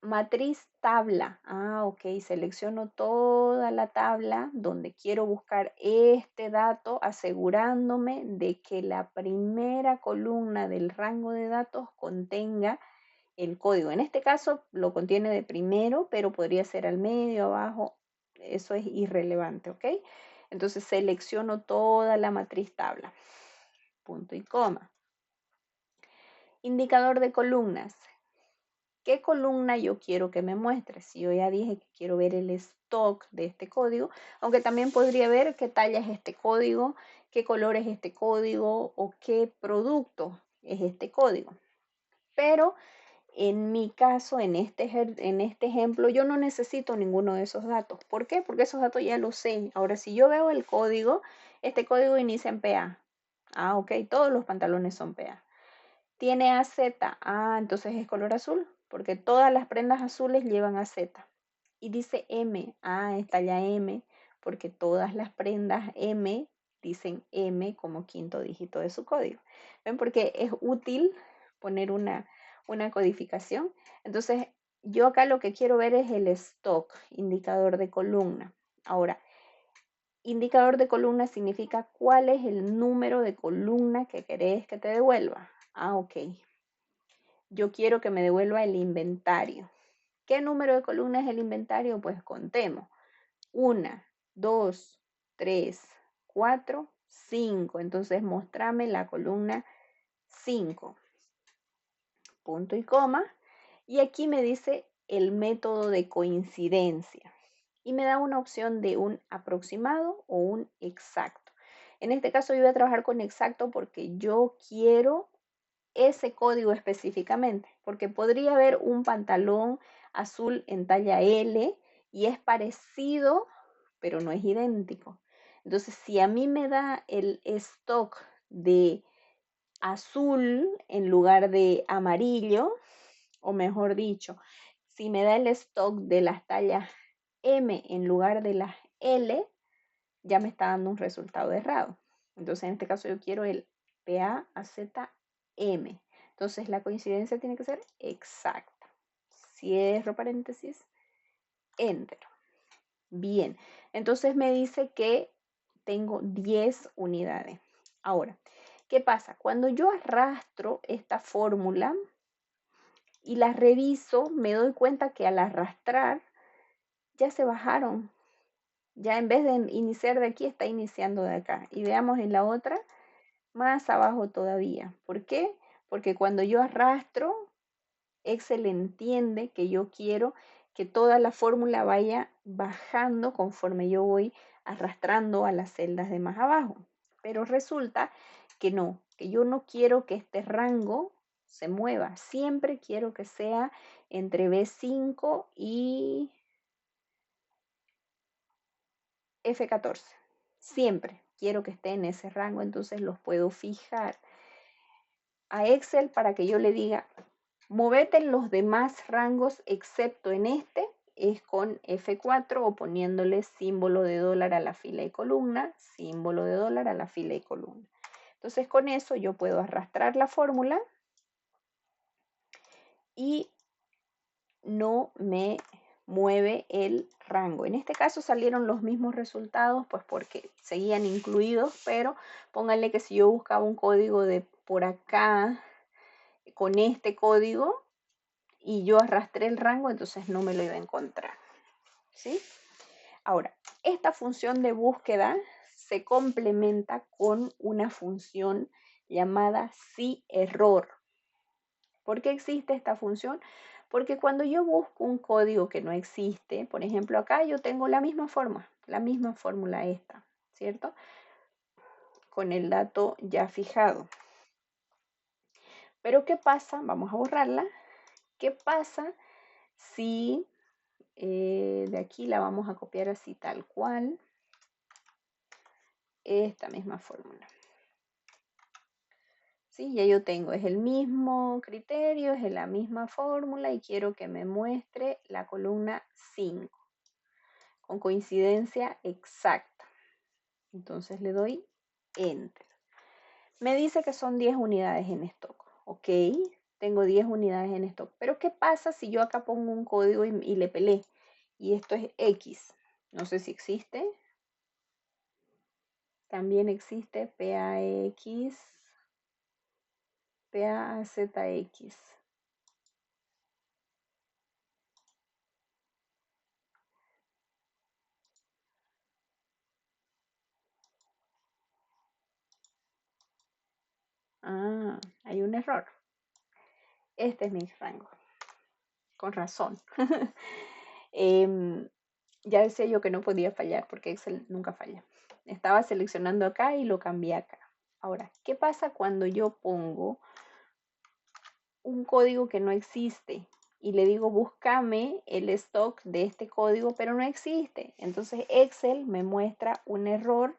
Matriz tabla. Ok, selecciono toda la tabla donde quiero buscar este dato, asegurándome de que la primera columna del rango de datos contenga el código. En este caso lo contiene de primero, pero podría ser al medio, abajo. Eso es irrelevante, ¿ok? Entonces selecciono toda la matriz tabla. Punto y coma. Indicador de columnas. ¿Qué columna yo quiero que me muestre? Si yo ya dije que quiero ver el stock de este código, aunque también podría ver qué talla es este código, qué color es este código o qué producto es este código. Pero en mi caso, en este ejemplo, yo no necesito ninguno de esos datos. ¿Por qué? Porque esos datos ya los sé. Ahora, si yo veo el código, este código inicia en PA. Ok, todos los pantalones son PA. Tiene AZ. Entonces es color azul, porque todas las prendas azules llevan AZ. Y dice M. Es talla M, porque todas las prendas M dicen M como quinto dígito de su código. ¿Ven? Porque es útil poner una codificación. Entonces, yo acá lo que quiero ver es el stock, indicador de columna. Ahora, indicador de columna significa cuál es el número de columna que querés que te devuelva. Ok. Yo quiero que me devuelva el inventario. ¿Qué número de columna es el inventario? Pues contemos. 1, 2, 3, 4, 5. Entonces, mostrame la columna 5. Punto y coma. Y aquí me dice el método de coincidencia y me da una opción de un aproximado o un exacto. En este caso yo voy a trabajar con exacto porque yo quiero ese código específicamente, porque podría haber un pantalón azul en talla L y es parecido, pero no es idéntico. Entonces, si a mí me da el stock de azul en lugar de amarillo, o mejor dicho, si me da el stock de las tallas M en lugar de las L, ya me está dando un resultado errado. Entonces, en este caso yo quiero el PA-AZM. Entonces, la coincidencia tiene que ser exacta. Cierro paréntesis, enter. Bien, entonces me dice que tengo 10 unidades. Ahora, ¿qué pasa? Cuando yo arrastro esta fórmula y la reviso, me doy cuenta que al arrastrar ya se bajaron. Ya en vez de iniciar de aquí, está iniciando de acá. Y veamos en la otra, más abajo todavía. ¿Por qué? Porque cuando yo arrastro, Excel entiende que yo quiero que toda la fórmula vaya bajando conforme yo voy arrastrando a las celdas de más abajo. Pero resulta que no, que yo no quiero que este rango se mueva. Siempre quiero que sea entre B5 y F14. Siempre quiero que esté en ese rango, entonces los puedo fijar a Excel para que yo le diga, movete en los demás rangos excepto en este, es con F4 o poniéndole símbolo de dólar a la fila y columna, símbolo de dólar a la fila y columna. Entonces con eso yo puedo arrastrar la fórmula y no me mueve el rango. En este caso salieron los mismos resultados, pues porque seguían incluidos, pero pónganle que si yo buscaba un código de por acá con este código y yo arrastré el rango, entonces no me lo iba a encontrar. ¿Sí? Ahora, esta función de búsqueda se complementa con una función llamada si-error. ¿Por qué existe esta función? Porque cuando yo busco un código que no existe, por ejemplo, acá yo tengo la misma fórmula esta, ¿cierto? Con el dato ya fijado. Pero ¿qué pasa? Vamos a borrarla. ¿Qué pasa si de aquí la vamos a copiar así tal cual? Esta misma fórmula. ¿Sí? Ya yo tengo, es el mismo criterio, es la misma fórmula y quiero que me muestre la columna 5 con coincidencia exacta. Entonces le doy Enter. Me dice que son 10 unidades en stock. Ok, tengo 10 unidades en stock. Pero ¿qué pasa si yo acá pongo un código y le pelé? Y esto es X. No sé si existe. También existe PAX, PAZX. Ah, hay un error. Este es mi rango. Con razón. Ya decía yo que no podía fallar porque Excel nunca falla. Estaba seleccionando acá y lo cambié acá. Ahora, ¿qué pasa cuando yo pongo un código que no existe y le digo búscame el stock de este código, pero no existe? Entonces Excel me muestra un error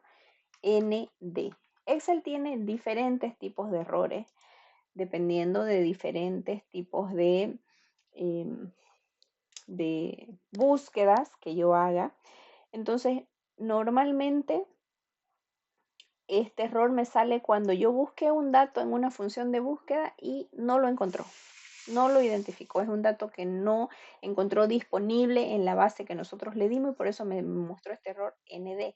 ND. Excel tiene diferentes tipos de errores dependiendo de diferentes tipos de búsquedas que yo haga. Entonces, normalmente este error me sale cuando yo busqué un dato en una función de búsqueda y no lo encontró, no lo identificó. Es un dato que no encontró disponible en la base que nosotros le dimos y por eso me mostró este error ND.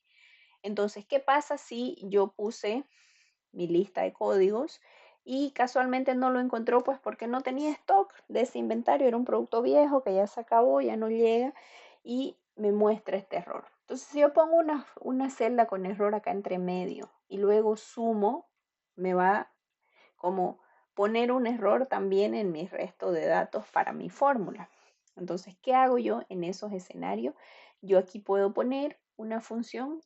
Entonces, ¿qué pasa si yo puse mi lista de códigos y casualmente no lo encontró? Pues porque no tenía stock de ese inventario, era un producto viejo que ya se acabó, ya no llega y me muestra este error. Entonces, si yo pongo una celda con error acá entre medio y luego sumo, me va como poner un error también en mi resto de datos para mi fórmula. Entonces, ¿qué hago yo en esos escenarios? Yo aquí puedo poner una función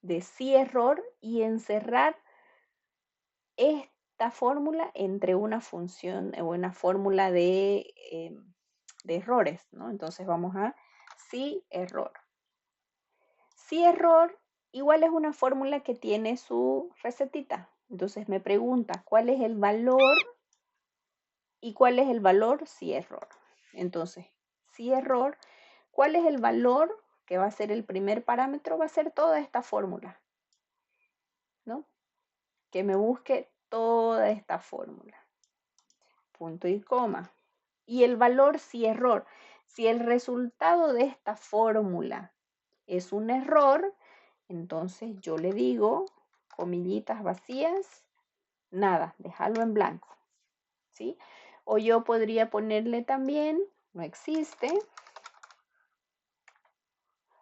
de sí error y encerrar esta fórmula entre una función o una fórmula de errores, ¿no? Entonces vamos a sí error. Sí error igual es una fórmula que tiene su recetita. Entonces me pregunta cuál es el valor y cuál es el valor si error. Entonces, si error, ¿cuál es el valor que va a ser el primer parámetro? Va a ser toda esta fórmula, ¿no? Que me busque toda esta fórmula. Punto y coma. Y el valor si error. Si el resultado de esta fórmula es un error, entonces yo le digo, comillitas vacías, nada, déjalo en blanco, ¿sí? O yo podría ponerle también, no existe.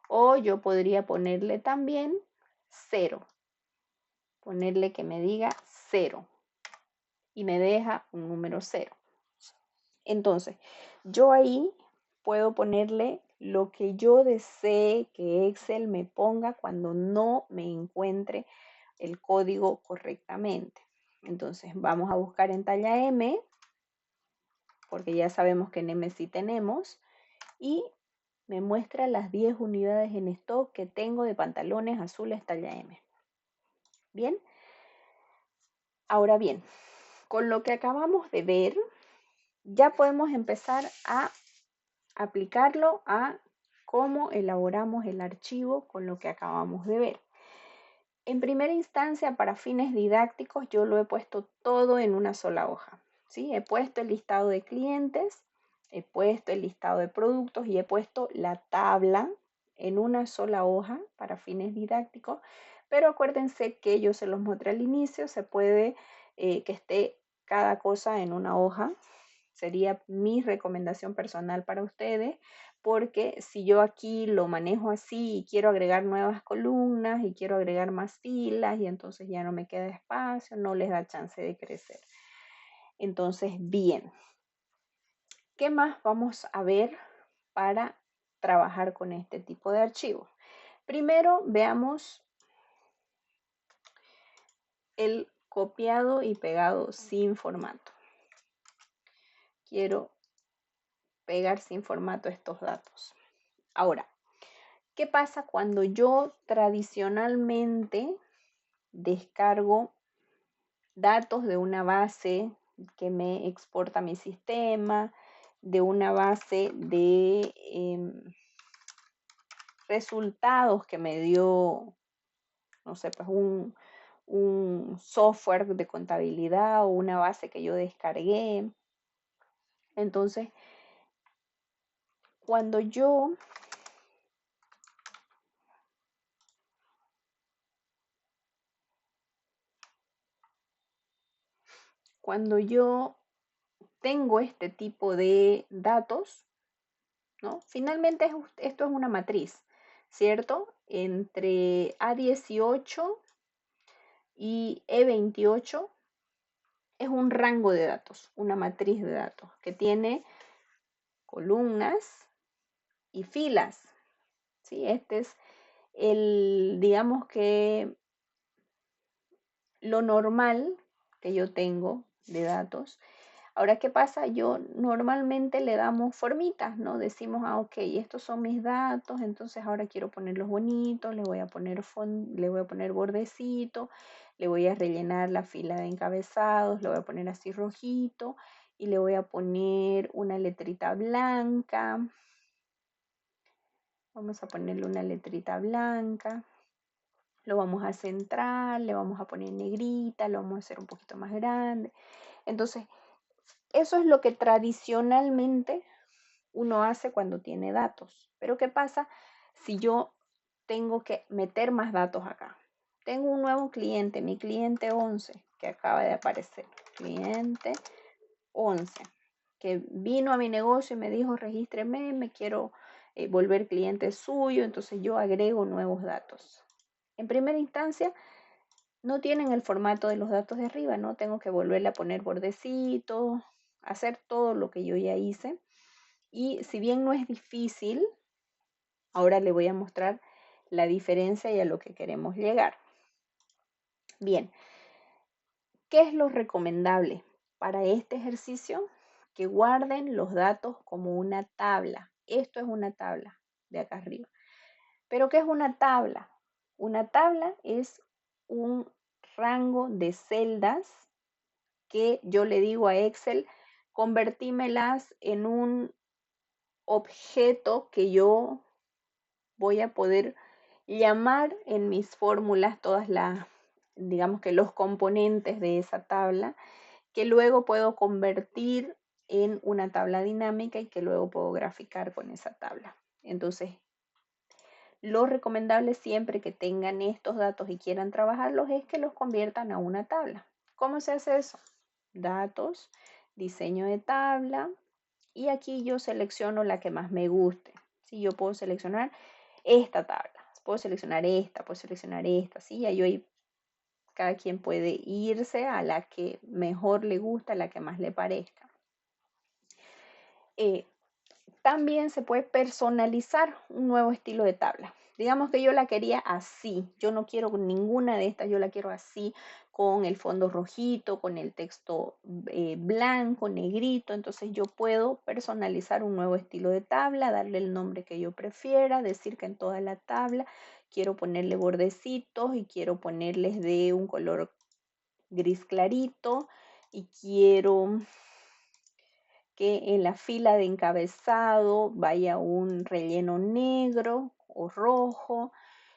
O yo podría ponerle también 0. Ponerle que me diga 0. Y me deja un número 0. Entonces, yo ahí puedo ponerle lo que yo desee que Excel me ponga cuando no me encuentre el código correctamente. Entonces, vamos a buscar en talla M, porque ya sabemos que en M sí tenemos, y me muestra las 10 unidades en stock que tengo de pantalones azules talla M. Bien, ahora bien, con lo que acabamos de ver, ya podemos empezar a aplicarlo a cómo elaboramos el archivo con lo que acabamos de ver. En primera instancia, para fines didácticos, yo lo he puesto todo en una sola hoja, ¿sí? He puesto el listado de clientes, he puesto el listado de productos y he puesto la tabla en una sola hoja para fines didácticos, pero acuérdense que yo se los mostré al inicio, se puede que esté cada cosa en una hoja. Sería mi recomendación personal para ustedes, porque si yo aquí lo manejo así y quiero agregar nuevas columnas y quiero agregar más filas y entonces ya no me queda espacio, no les da chance de crecer. Entonces, bien, ¿qué más vamos a ver para trabajar con este tipo de archivos? Primero veamos el copiado y pegado sin formato. Quiero pegar sin formato estos datos. Ahora, ¿qué pasa cuando yo tradicionalmente descargo datos de una base que me exporta mi sistema, de una base de resultados que me dio, no sé, pues un software de contabilidad o una base que yo descargué? Entonces, cuando yo tengo este tipo de datos, ¿no? Finalmente esto es una matriz, ¿cierto? Entre A18 y E28 es un rango de datos, una matriz de datos que tiene columnas y filas, ¿sí? Este es digamos que lo normal que yo tengo de datos. Ahora, ¿qué pasa? Yo normalmente le damos formitas, ¿no? Decimos, ok, estos son mis datos, entonces ahora quiero ponerlos bonitos, le voy a poner bordecito, le voy a rellenar la fila de encabezados, lo voy a poner así rojito y le voy a poner una letrita blanca. Vamos a ponerle una letrita blanca. Lo vamos a centrar, le vamos a poner negrita, lo vamos a hacer un poquito más grande. Entonces, eso es lo que tradicionalmente uno hace cuando tiene datos. Pero ¿qué pasa si yo tengo que meter más datos acá? Tengo un nuevo cliente, mi cliente 11, que acaba de aparecer. Cliente 11, que vino a mi negocio y me dijo, regístreme, me quiero volver cliente suyo. Entonces yo agrego nuevos datos. En primera instancia, no tienen el formato de los datos de arriba, ¿no? Tengo que volverle a poner bordecitos, hacer todo lo que yo ya hice. Y si bien no es difícil, ahora le voy a mostrar la diferencia y a lo que queremos llegar. Bien, ¿qué es lo recomendable para este ejercicio? Que guarden los datos como una tabla. Esto es una tabla de acá arriba. ¿Pero qué es una tabla? Una tabla es un rango de celdas que yo le digo a Excel, convertímelas en un objeto que yo voy a poder llamar en mis fórmulas todas las, digamos que los componentes de esa tabla, que luego puedo convertir en una tabla dinámica y que luego puedo graficar con esa tabla. Entonces, lo recomendable siempre que tengan estos datos y quieran trabajarlos es que los conviertan a una tabla. ¿Cómo se hace eso? Datos, diseño de tabla, y aquí yo selecciono la que más me guste. Si yo puedo seleccionar esta tabla, puedo seleccionar esta, ¿sí? Y ahí cada quien puede irse a la que mejor le gusta, a la que más le parezca. También se puede personalizar un nuevo estilo de tabla. Digamos que yo la quería así, yo no quiero ninguna de estas, yo la quiero así, con el fondo rojito, con el texto blanco, negrito. Entonces yo puedo personalizar un nuevo estilo de tabla, darle el nombre que yo prefiera, decir que en toda la tabla quiero ponerle bordecitos y quiero ponerles de un color gris clarito y quiero que en la fila de encabezado vaya un relleno negro o rojo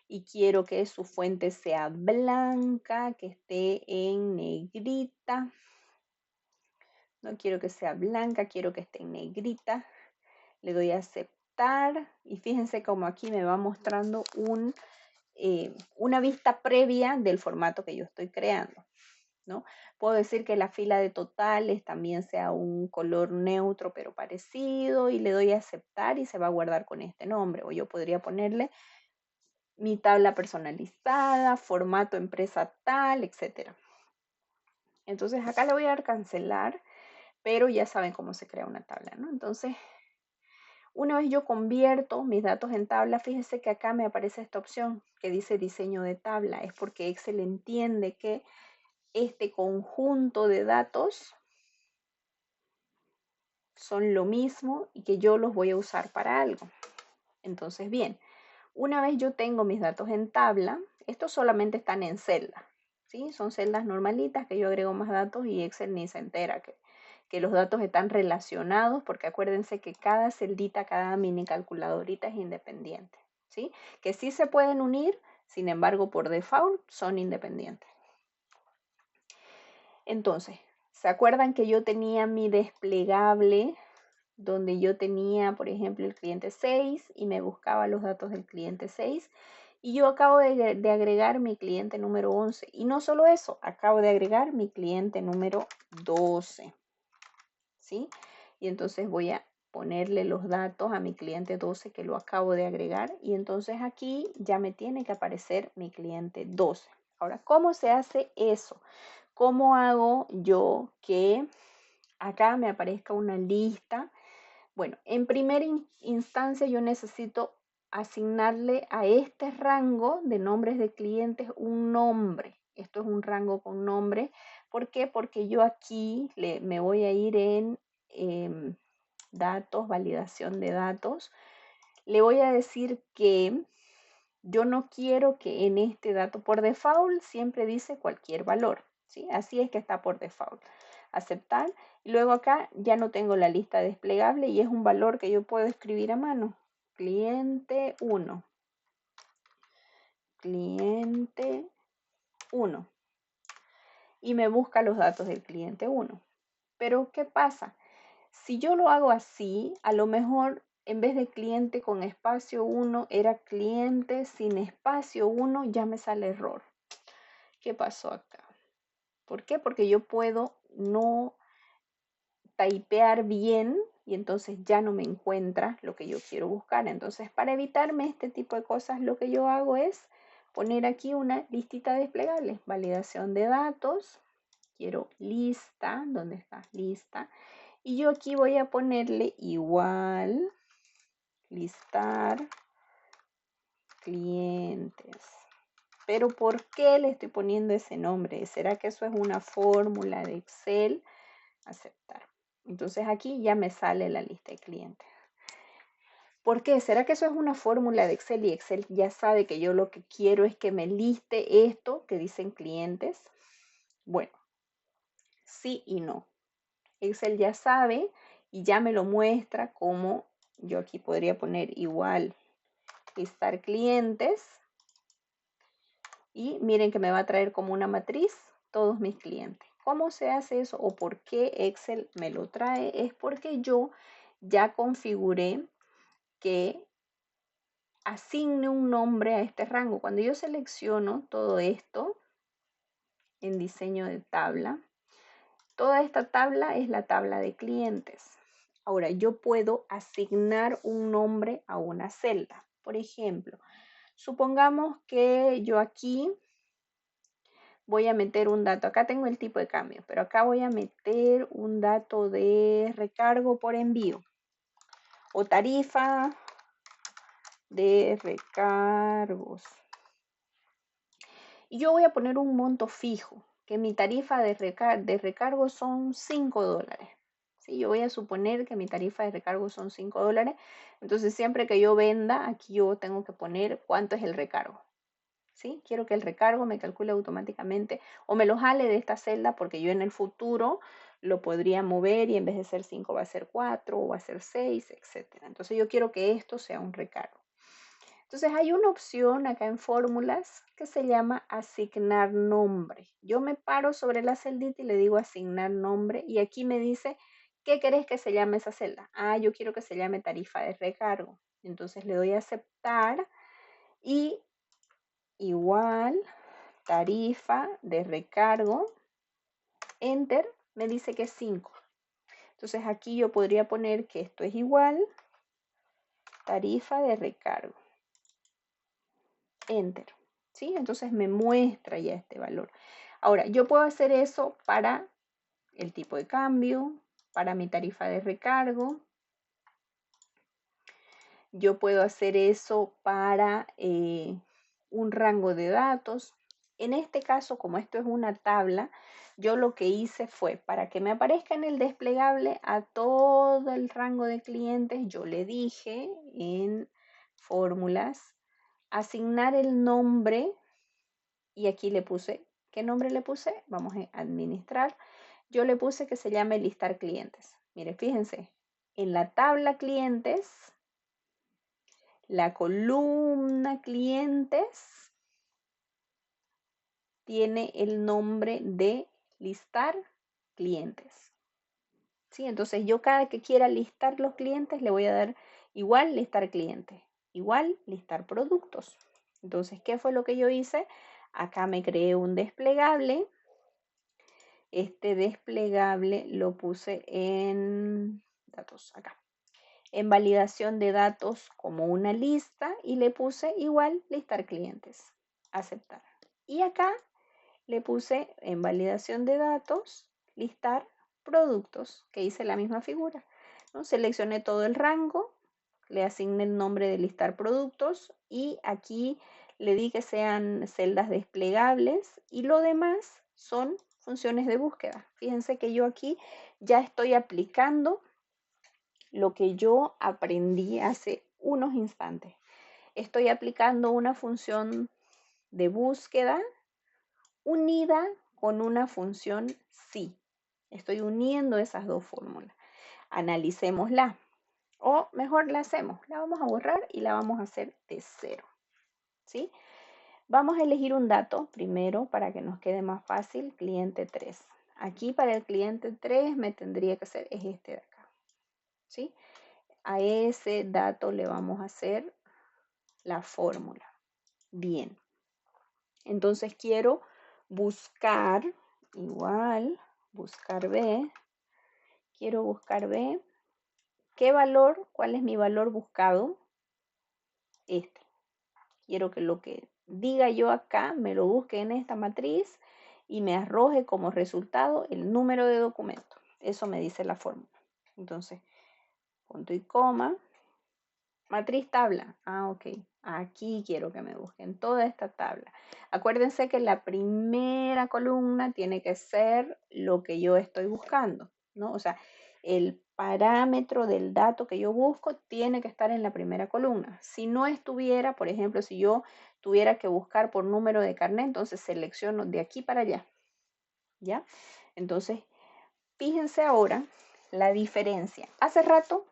y quiero que su fuente sea blanca, que esté en negrita. No quiero que sea blanca, quiero que esté en negrita. Le doy a aceptar y fíjense como aquí me va mostrando una vista previa del formato que yo estoy creando, ¿no? Puedo decir que la fila de totales también sea un color neutro pero parecido y le doy a aceptar y se va a guardar con este nombre. O yo podría ponerle mi tabla personalizada, formato empresa tal, etc. Entonces acá le voy a dar cancelar, pero ya saben cómo se crea una tabla, ¿no? Entonces, una vez yo convierto mis datos en tabla, fíjense que acá me aparece esta opción que dice diseño de tabla. Es porque Excel entiende que este conjunto de datos son lo mismo y que yo los voy a usar para algo. Entonces, bien, una vez yo tengo mis datos en tabla, estos solamente están en celda, ¿sí? Son celdas normalitas que yo agrego más datos y Excel ni se entera que los datos están relacionados, porque acuérdense que cada celdita, cada mini calculadorita es independiente, ¿sí? Que sí se pueden unir, sin embargo, por default son independientes. Entonces, ¿se acuerdan que yo tenía mi desplegable donde yo tenía, por ejemplo, el cliente 6 y me buscaba los datos del cliente 6? Y yo acabo de agregar mi cliente número 11. Y no solo eso, acabo de agregar mi cliente número 12. ¿Sí? Y entonces voy a ponerle los datos a mi cliente 12 que lo acabo de agregar. Y entonces aquí ya me tiene que aparecer mi cliente 12. Ahora, ¿cómo se hace eso? ¿Cómo hago yo que acá me aparezca una lista? Bueno, en primera instancia yo necesito asignarle a este rango de nombres de clientes un nombre. Esto es un rango con nombre. ¿Por qué? Porque yo aquí me voy a ir en datos, validación de datos. Le voy a decir que yo no quiero que en este dato por default siempre dice cualquier valor, ¿sí? Así es que está por default. Aceptar. Y luego acá ya no tengo la lista desplegable y es un valor que yo puedo escribir a mano. Cliente 1. Cliente 1. Y me busca los datos del cliente 1. Pero ¿qué pasa? Si yo lo hago así, a lo mejor en vez de cliente con espacio 1 era cliente sin espacio 1, ya me sale error. ¿Qué pasó acá? ¿Por qué? Porque yo puedo no typear bien y entonces ya no me encuentra lo que yo quiero buscar. Entonces, para evitarme este tipo de cosas, lo que yo hago es poner aquí una listita desplegable. Validación de datos. Quiero lista. ¿Dónde está? Lista. Y yo aquí voy a ponerle igual, listar clientes. Pero ¿por qué le estoy poniendo ese nombre? ¿Será que eso es una fórmula de Excel? Aceptar. Entonces aquí ya me sale la lista de clientes. ¿Por qué? ¿Será que eso es una fórmula de Excel y Excel ya sabe que yo lo que quiero es que me liste esto que dicen clientes? Bueno, sí y no. Excel ya sabe y ya me lo muestra como yo aquí podría poner igual listar clientes y miren que me va a traer como una matriz todos mis clientes. ¿Cómo se hace eso o por qué Excel me lo trae? Es porque yo ya configuré que asigne un nombre a este rango. Cuando yo selecciono todo esto en diseño de tabla, toda esta tabla es la tabla de clientes. Ahora, yo puedo asignar un nombre a una celda. Por ejemplo, supongamos que yo aquí voy a meter un dato. Acá tengo el tipo de cambio, pero acá voy a meter un dato de recargo por envío o tarifa de recargos. Y yo voy a poner un monto fijo, que mi tarifa de recargo son $5. ¿Sí? Yo voy a suponer que mi tarifa de recargo son $5. Entonces, siempre que yo venda, aquí yo tengo que poner cuánto es el recargo. ¿Sí? Quiero que el recargo me calcule automáticamente o me lo jale de esta celda porque yo en el futuro lo podría mover y en vez de ser 5 va a ser 4 o va a ser 6, etc. Entonces, yo quiero que esto sea un recargo. Entonces hay una opción acá en fórmulas que se llama asignar nombre. Yo me paro sobre la celdita y le digo asignar nombre y aquí me dice, ¿qué querés que se llame esa celda? Ah, yo quiero que se llame tarifa de recargo. Entonces le doy a aceptar y igual tarifa de recargo, enter, me dice que es 5. Entonces aquí yo podría poner que esto es igual tarifa de recargo. Enter, ¿sí? Entonces me muestra ya este valor. Ahora, yo puedo hacer eso para el tipo de cambio, para mi tarifa de recargo. Yo puedo hacer eso para un rango de datos. En este caso, como esto es una tabla, yo lo que hice fue, para que me aparezca en el desplegable a todo el rango de clientes, yo le dije en fórmulas, asignar el nombre y aquí le puse, ¿qué nombre le puse? Vamos a administrar. Yo le puse que se llame listar clientes. Mire, fíjense, en la tabla clientes, la columna clientes tiene el nombre de listar clientes. ¿Sí? Entonces yo cada que quiera listar los clientes le voy a dar igual listar clientes, igual listar productos. Entonces, ¿qué fue lo que yo hice? Acá me creé un desplegable. Este desplegable lo puse en datos, acá. En validación de datos como una lista y le puse igual listar clientes, aceptar. Y acá le puse en validación de datos listar productos, que hice la misma figura, ¿no? Seleccioné todo el rango, le asigné el nombre de listar productos y aquí le di que sean celdas desplegables y lo demás son funciones de búsqueda. Fíjense que yo aquí ya estoy aplicando lo que yo aprendí hace unos instantes. Estoy aplicando una función de búsqueda unida con una función sí. Estoy uniendo esas dos fórmulas. Analicémosla. O mejor la hacemos. La vamos a borrar y la vamos a hacer de cero. ¿Sí? Vamos a elegir un dato primero para que nos quede más fácil. Cliente 3. Aquí para el cliente 3 me tendría que hacer es este de acá. ¿Sí? A ese dato le vamos a hacer la fórmula. Bien. Entonces quiero buscar, igual, buscar B. Quiero buscar B. ¿Qué valor? ¿Cuál es mi valor buscado? Este. Quiero que lo que diga yo acá me lo busque en esta matriz y me arroje como resultado el número de documento. Eso me dice la fórmula. Entonces, punto y coma. Matriz tabla. Ah, ok. Aquí quiero que me busquen toda esta tabla. Acuérdense que la primera columna tiene que ser lo que yo estoy buscando, ¿no? O sea, el parámetro del dato que yo busco tiene que estar en la primera columna. Si no estuviera, por ejemplo, si yo tuviera que buscar por número de carnet, entonces selecciono de aquí para allá, ¿ya? Entonces, fíjense ahora la diferencia. Hace rato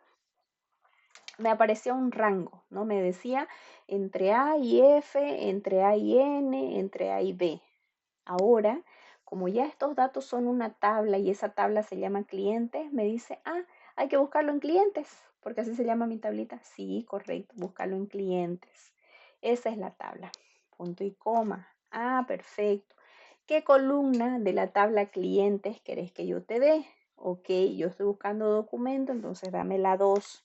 me aparecía un rango, ¿no? Me decía entre A y F, entre A y N, entre A y B. Ahora, como ya estos datos son una tabla y esa tabla se llama clientes, me dice, ah, hay que buscarlo en clientes, porque así se llama mi tablita. Sí, correcto, buscarlo en clientes. Esa es la tabla. Punto y coma. Ah, perfecto. ¿Qué columna de la tabla clientes querés que yo te dé? Ok, yo estoy buscando documento, entonces dame la 2.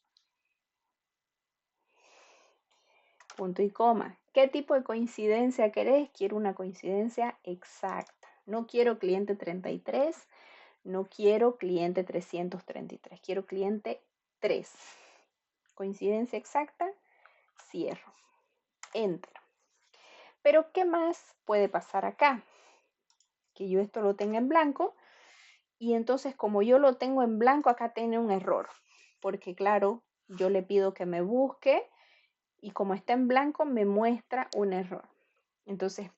Punto y coma. ¿Qué tipo de coincidencia querés? Quiero una coincidencia exacta. No quiero cliente 33, no quiero cliente 333, quiero cliente 3. Coincidencia exacta, cierro. Enter. Pero ¿qué más puede pasar acá? Que yo esto lo tenga en blanco y entonces como yo lo tengo en blanco acá tiene un error. Porque claro, yo le pido que me busque y como está en blanco me muestra un error. Entonces,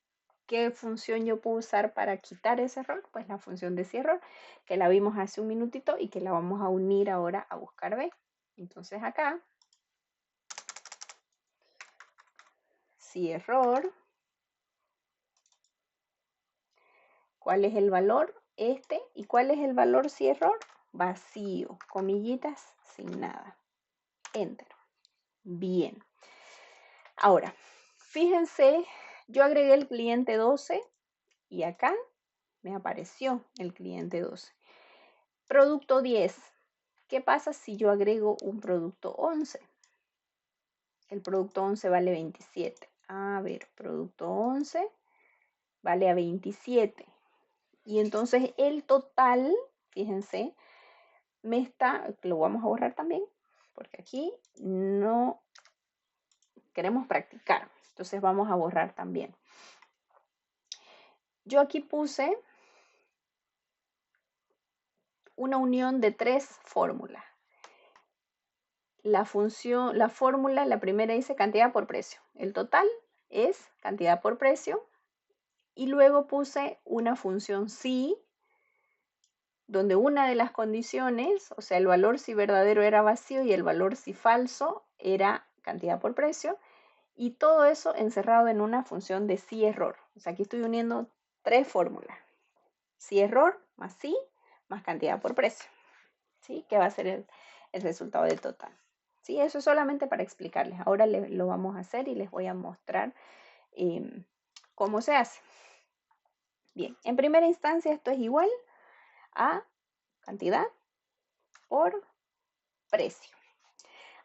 ¿qué función yo puedo usar para quitar ese error? Pues la función de cierre, que la vimos hace un minutito y que la vamos a unir ahora a buscar B. Entonces acá, si error, ¿cuál es el valor? Este. ¿Y cuál es el valor si error? Vacío, comillitas, sin nada. Enter. Bien. Ahora, fíjense, yo agregué el cliente 12 y acá me apareció el cliente 12. Producto 10. ¿Qué pasa si yo agrego un producto 11? El producto 11 vale 27. A ver, producto 11 vale a 27. Y entonces el total, fíjense, me está, lo vamos a borrar también, porque aquí no queremos practicar. Entonces vamos a borrar también. Yo aquí puse una unión de 3 fórmulas. La fórmula, la primera dice cantidad por precio. El total es cantidad por precio. Y luego puse una función si, donde una de las condiciones, o sea, el valor si verdadero era vacío y el valor si falso era cantidad por precio. Y todo eso encerrado en una función de si error. O sea, aquí estoy uniendo 3 fórmulas. Si error más si más cantidad por precio. ¿Sí? Que va a ser el resultado del total. ¿Sí? Eso es solamente para explicarles. Ahora lo vamos a hacer y les voy a mostrar cómo se hace. Bien, en primera instancia esto es igual a cantidad por precio.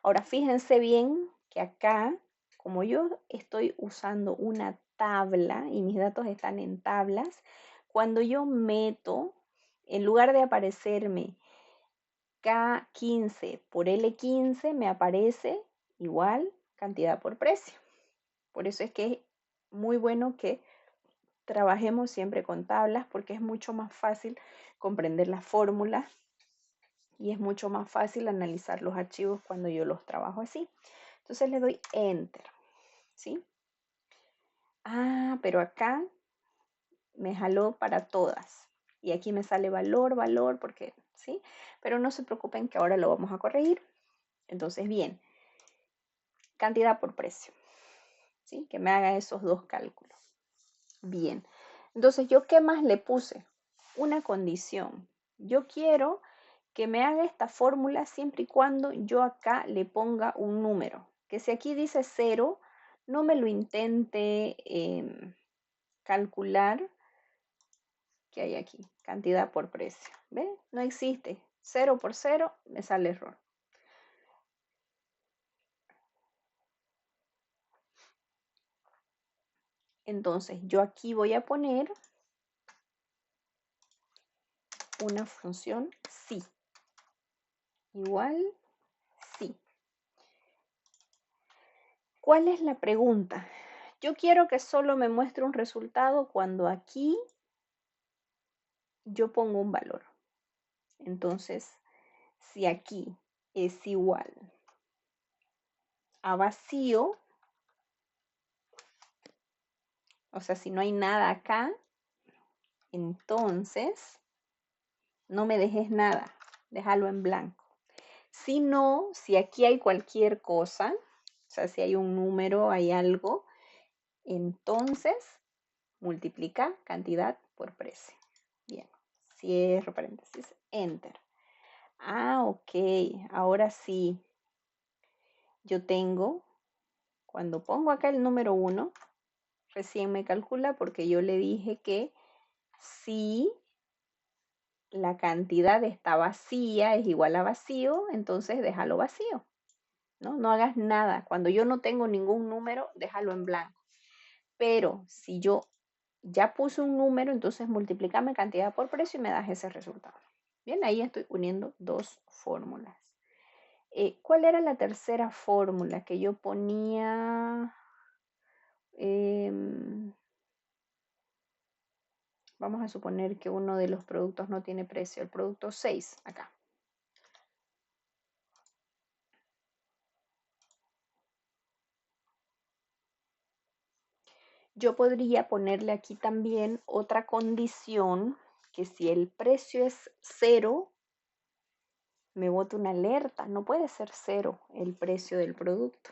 Ahora fíjense bien que acá, como yo estoy usando una tabla y mis datos están en tablas, cuando yo meto, en lugar de aparecerme K15 por L15, me aparece igual cantidad por precio. Por eso es que es muy bueno que trabajemos siempre con tablas porque es mucho más fácil comprender las fórmulas y es mucho más fácil analizar los archivos cuando yo los trabajo así. Entonces le doy Enter, ¿sí? Ah, pero acá me jaló para todas. Y aquí me sale valor, valor, porque, ¿sí? Pero no se preocupen que ahora lo vamos a corregir. Entonces, bien, cantidad por precio, ¿sí? Que me haga esos dos cálculos. Bien, entonces, ¿yo qué más le puse? Una condición. Yo quiero que me haga esta fórmula siempre y cuando yo acá le ponga un número. Que si aquí dice 0, no me lo intente calcular. ¿Qué hay aquí? Cantidad por precio. ¿Ven? No existe. 0 por 0 me sale error. Entonces, yo aquí voy a poner una función si. igual, sí. ¿Cuál es la pregunta? Yo quiero que solo me muestre un resultado cuando aquí yo pongo un valor. Entonces, si aquí es igual a vacío, o sea, si no hay nada acá, entonces no me dejes nada, déjalo en blanco. Si no, si aquí hay cualquier cosa, o sea, si hay un número, hay algo, entonces multiplica cantidad por precio. Bien, cierro paréntesis, enter. Ah, ok, ahora sí. Yo tengo, cuando pongo acá el número 1, recién me calcula porque yo le dije que si la cantidad está vacía, es igual a vacío, entonces déjalo vacío, ¿no? No hagas nada. Cuando yo no tengo ningún número, déjalo en blanco. Pero si yo ya puse un número, entonces multiplícame cantidad por precio y me das ese resultado. Bien, ahí estoy uniendo dos fórmulas. ¿Cuál era la tercera fórmula que yo ponía? Vamos a suponer que uno de los productos no tiene precio, el producto 6 acá. Yo podría ponerle aquí también otra condición, que si el precio es 0, me bota una alerta. No puede ser 0 el precio del producto.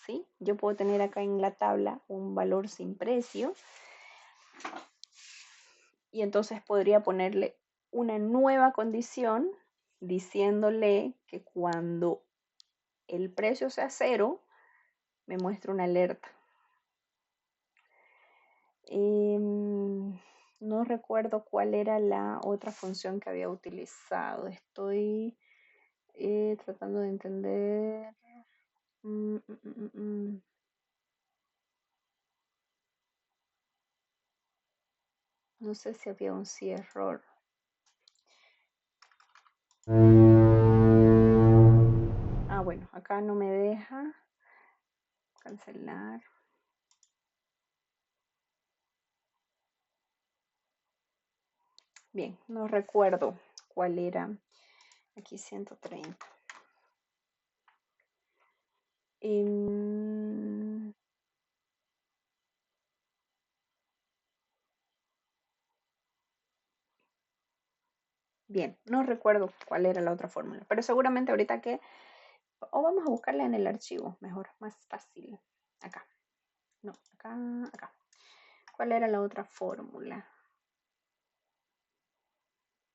¿Sí? Yo puedo tener acá en la tabla un valor sin precio y entonces podría ponerle una nueva condición diciéndole que cuando el precio sea 0, me muestra una alerta. No recuerdo cuál era la otra función que había utilizado. Estoy tratando de entender. No sé si había un sí error. Ah, bueno, acá no me deja cancelar. Bien, no recuerdo cuál era. Aquí 130. Bien, no recuerdo cuál era la otra fórmula, pero seguramente ahorita que... O vamos a buscarla en el archivo, mejor, más fácil. Acá. No, acá. ¿Cuál era la otra fórmula?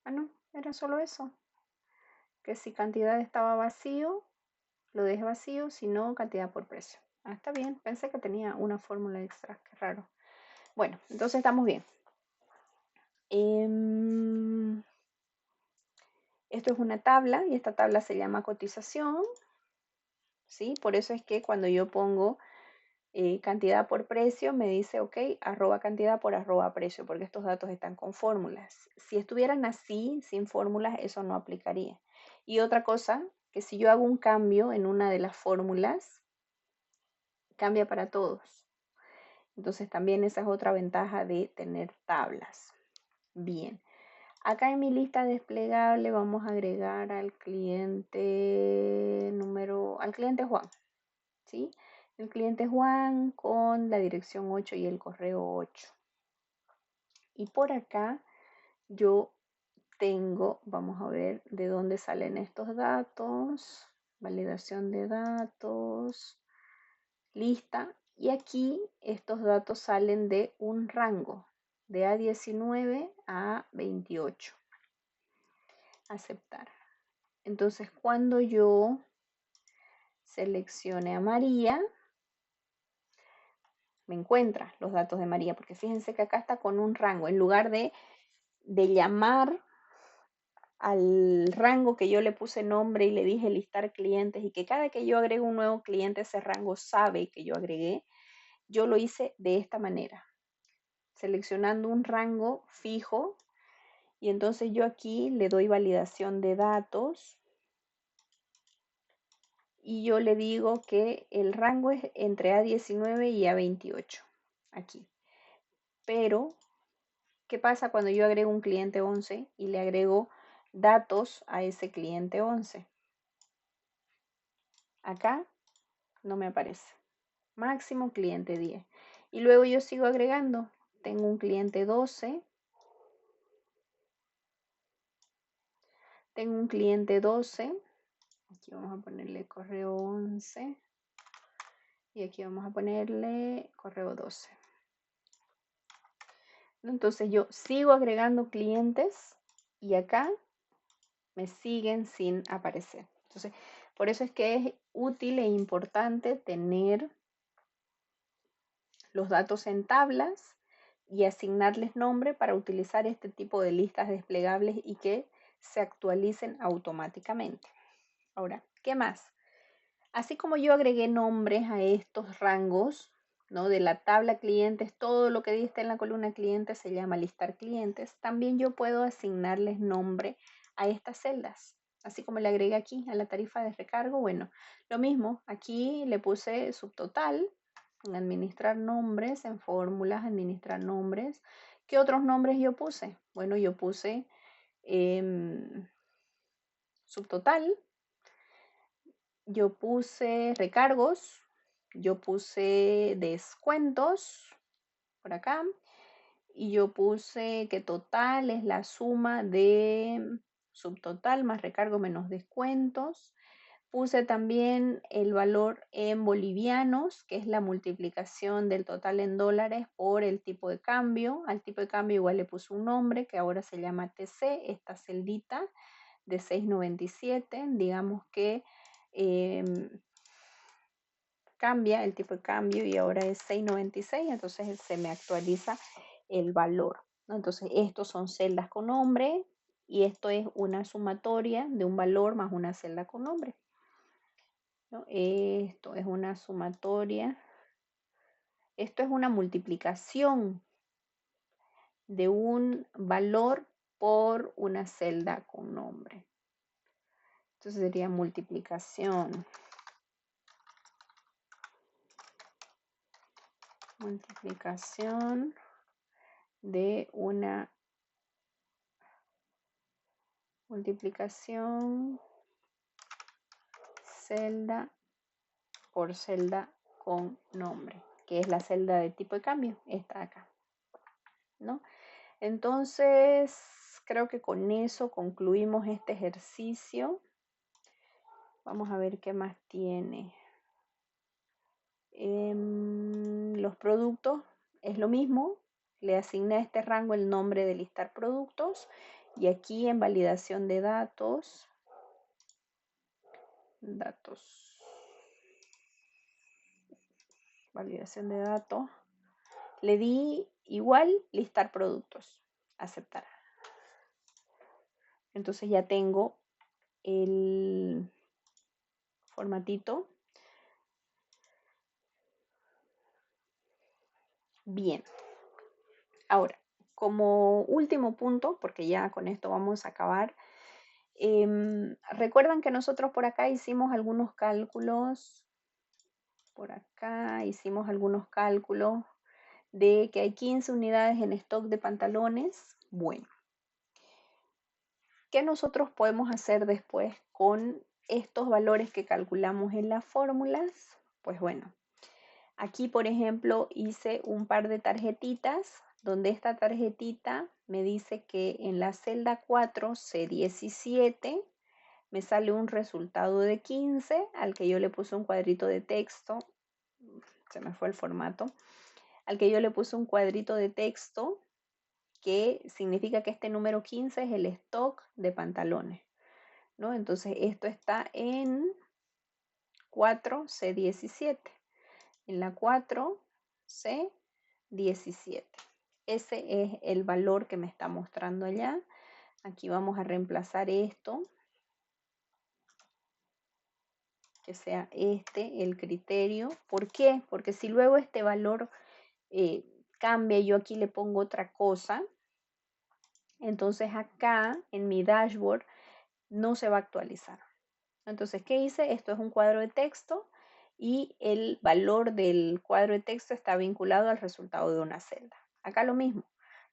Ah, no, era solo eso. Que si cantidad estaba vacío, lo deje vacío, si no, cantidad por precio. Ah, está bien, pensé que tenía una fórmula extra, qué raro. Bueno, entonces estamos bien. Esto es una tabla y esta tabla se llama cotización, ¿sí? Por eso es que cuando yo pongo cantidad por precio, me dice, ok, arroba cantidad por arroba precio, porque estos datos están con fórmulas. Si estuvieran así, sin fórmulas, eso no aplicaría. Y otra cosa, que si yo hago un cambio en una de las fórmulas, cambia para todos. Entonces también esa es otra ventaja de tener tablas. Bien. Acá en mi lista desplegable vamos a agregar al cliente al cliente Juan, ¿sí? El cliente Juan con la dirección 8 y el correo 8. Y por acá yo tengo, vamos a ver de dónde salen estos datos, validación de datos, lista. Y aquí estos datos salen de un rango de A19 a 28. Aceptar. Entonces, cuando yo seleccione a María, me encuentra los datos de María, porque fíjense que acá está con un rango. En lugar de llamar al rango que yo le puse nombre y le dije listar clientes y que cada que yo agrego un nuevo cliente, ese rango sabe que yo agregué, yo lo hice de esta manera, seleccionando un rango fijo y entonces yo aquí le doy validación de datos y yo le digo que el rango es entre A19 y A28 aquí. Pero, ¿qué pasa cuando yo agrego un cliente 11 y le agrego datos a ese cliente 11? Acá no me aparece. Máximo cliente 10. Y luego yo sigo agregando. Tengo un cliente 12. Tengo un cliente 12. Aquí vamos a ponerle correo 11. Y aquí vamos a ponerle correo 12. Entonces yo sigo agregando clientes y acá me siguen sin aparecer. Entonces, por eso es que es útil e importante tener los datos en tablas y asignarles nombre para utilizar este tipo de listas desplegables y que se actualicen automáticamente. Ahora, ¿qué más? Así como yo agregué nombres a estos rangos, ¿no? De la tabla clientes, todo lo que diste en la columna clientes se llama listar clientes. También yo puedo asignarles nombre a estas celdas. Así como le agregué aquí a la tarifa de recargo, bueno, lo mismo, aquí le puse subtotal, en administrar nombres, en fórmulas, administrar nombres. ¿Qué otros nombres yo puse? Bueno, yo puse subtotal, yo puse recargos, yo puse descuentos por acá y yo puse que total es la suma de subtotal más recargo menos descuentos. Puse también el valor en bolivianos, que es la multiplicación del total en dólares por el tipo de cambio. Al tipo de cambio igual le puse un nombre que ahora se llama TC, esta celdita de 6.97. Digamos que cambia el tipo de cambio y ahora es 6.96, entonces se me actualiza el valor, ¿no? Entonces estos son celdas con nombre y esto es una sumatoria de un valor más una celda con nombre, ¿no? Esto es una sumatoria, esto es una multiplicación de un valor por una celda con nombre. Entonces sería multiplicación de una multiplicación celda por celda con nombre, que es la celda de tipo de cambio, esta acá, ¿no? Entonces, creo que con eso concluimos este ejercicio. Vamos a ver qué más tiene. Los productos es lo mismo, le asigné a este rango el nombre de listar productos y aquí en validación de datos, validación de datos, le di igual listar productos, aceptar. Entonces ya tengo el formatito. Bien. Ahora, como último punto, porque ya con esto vamos a acabar, recuerdan que nosotros por acá hicimos algunos cálculos, de que hay 15 unidades en stock de pantalones. Bueno, ¿qué nosotros podemos hacer después con estos valores que calculamos en las fórmulas? Pues bueno, aquí por ejemplo hice un par de tarjetitas donde esta tarjetita me dice que en la celda 4 C17 me sale un resultado de 15 al que yo le puse un cuadrito de texto, se me fue el formato, al que yo le puse un cuadrito de texto que significa que este número 15 es el stock de pantalones, ¿no? Entonces esto está en 4C17, en la 4C17. Ese es el valor que me está mostrando allá. Aquí vamos a reemplazar esto, que sea este el criterio. ¿Por qué? Porque si luego este valor cambia y yo aquí le pongo otra cosa, entonces acá en mi dashboard no se va a actualizar. Entonces, ¿qué hice? Esto es un cuadro de texto y el valor del cuadro de texto está vinculado al resultado de una celda. Acá lo mismo,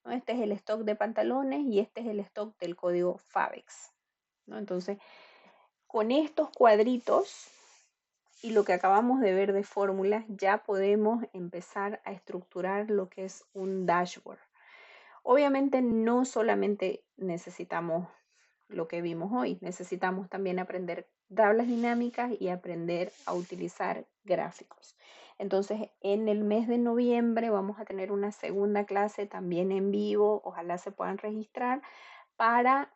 ¿no? Este es el stock de pantalones y este es el stock del código FABEX, ¿no? Entonces, con estos cuadritos y lo que acabamos de ver de fórmulas, ya podemos empezar a estructurar lo que es un dashboard. Obviamente no solamente necesitamos lo que vimos hoy, necesitamos también aprender tablas dinámicas y aprender a utilizar gráficos. Entonces, en el mes de noviembre vamos a tener una segunda clase también en vivo, ojalá se puedan registrar para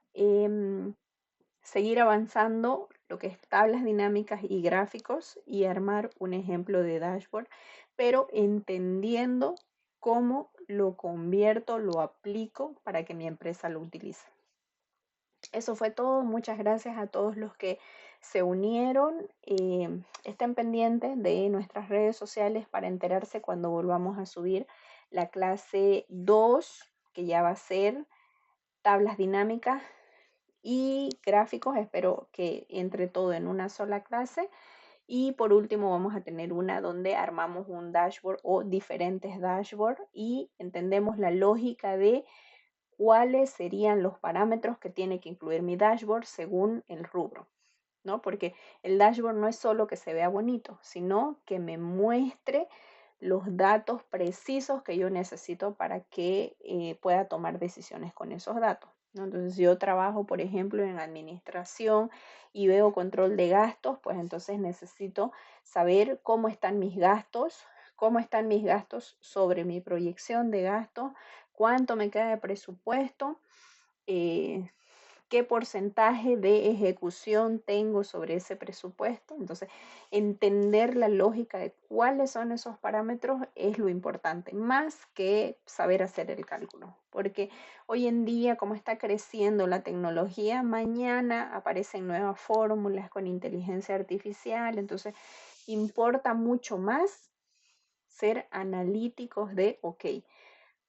seguir avanzando lo que es tablas dinámicas y gráficos y armar un ejemplo de dashboard, pero entendiendo cómo lo convierto, lo aplico para que mi empresa lo utilice. Eso fue todo. Muchas gracias a todos los que se unieron. Estén pendientes de nuestras redes sociales para enterarse cuando volvamos a subir la clase 2, que ya va a ser tablas dinámicas y gráficos. Espero que entre todo en una sola clase. Y por último vamos a tener una donde armamos un dashboard o diferentes dashboards y entendemos la lógica de cuáles serían los parámetros que tiene que incluir mi dashboard según el rubro, ¿no? Porque el dashboard no es solo que se vea bonito, sino que me muestre los datos precisos que yo necesito para que pueda tomar decisiones con esos datos, ¿no? Entonces, si yo trabajo, por ejemplo, en administración y veo control de gastos, pues entonces necesito saber cómo están mis gastos sobre mi proyección de gastos, cuánto me queda de presupuesto, eh, qué porcentaje de ejecución tengo sobre ese presupuesto. Entonces, entender la lógica de cuáles son esos parámetros es lo importante, más que saber hacer el cálculo. Porque hoy en día, como está creciendo la tecnología, mañana aparecen nuevas fórmulas con inteligencia artificial. Entonces, importa mucho más ser analíticos de, ok,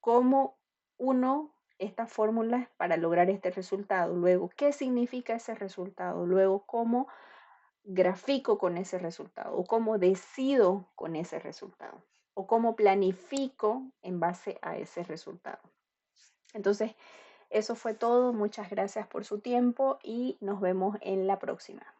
cómo uno estas fórmulas para lograr este resultado. Luego, ¿qué significa ese resultado? Luego, ¿cómo grafico con ese resultado? ¿O cómo decido con ese resultado? ¿O cómo planifico en base a ese resultado? Entonces, eso fue todo. Muchas gracias por su tiempo y nos vemos en la próxima.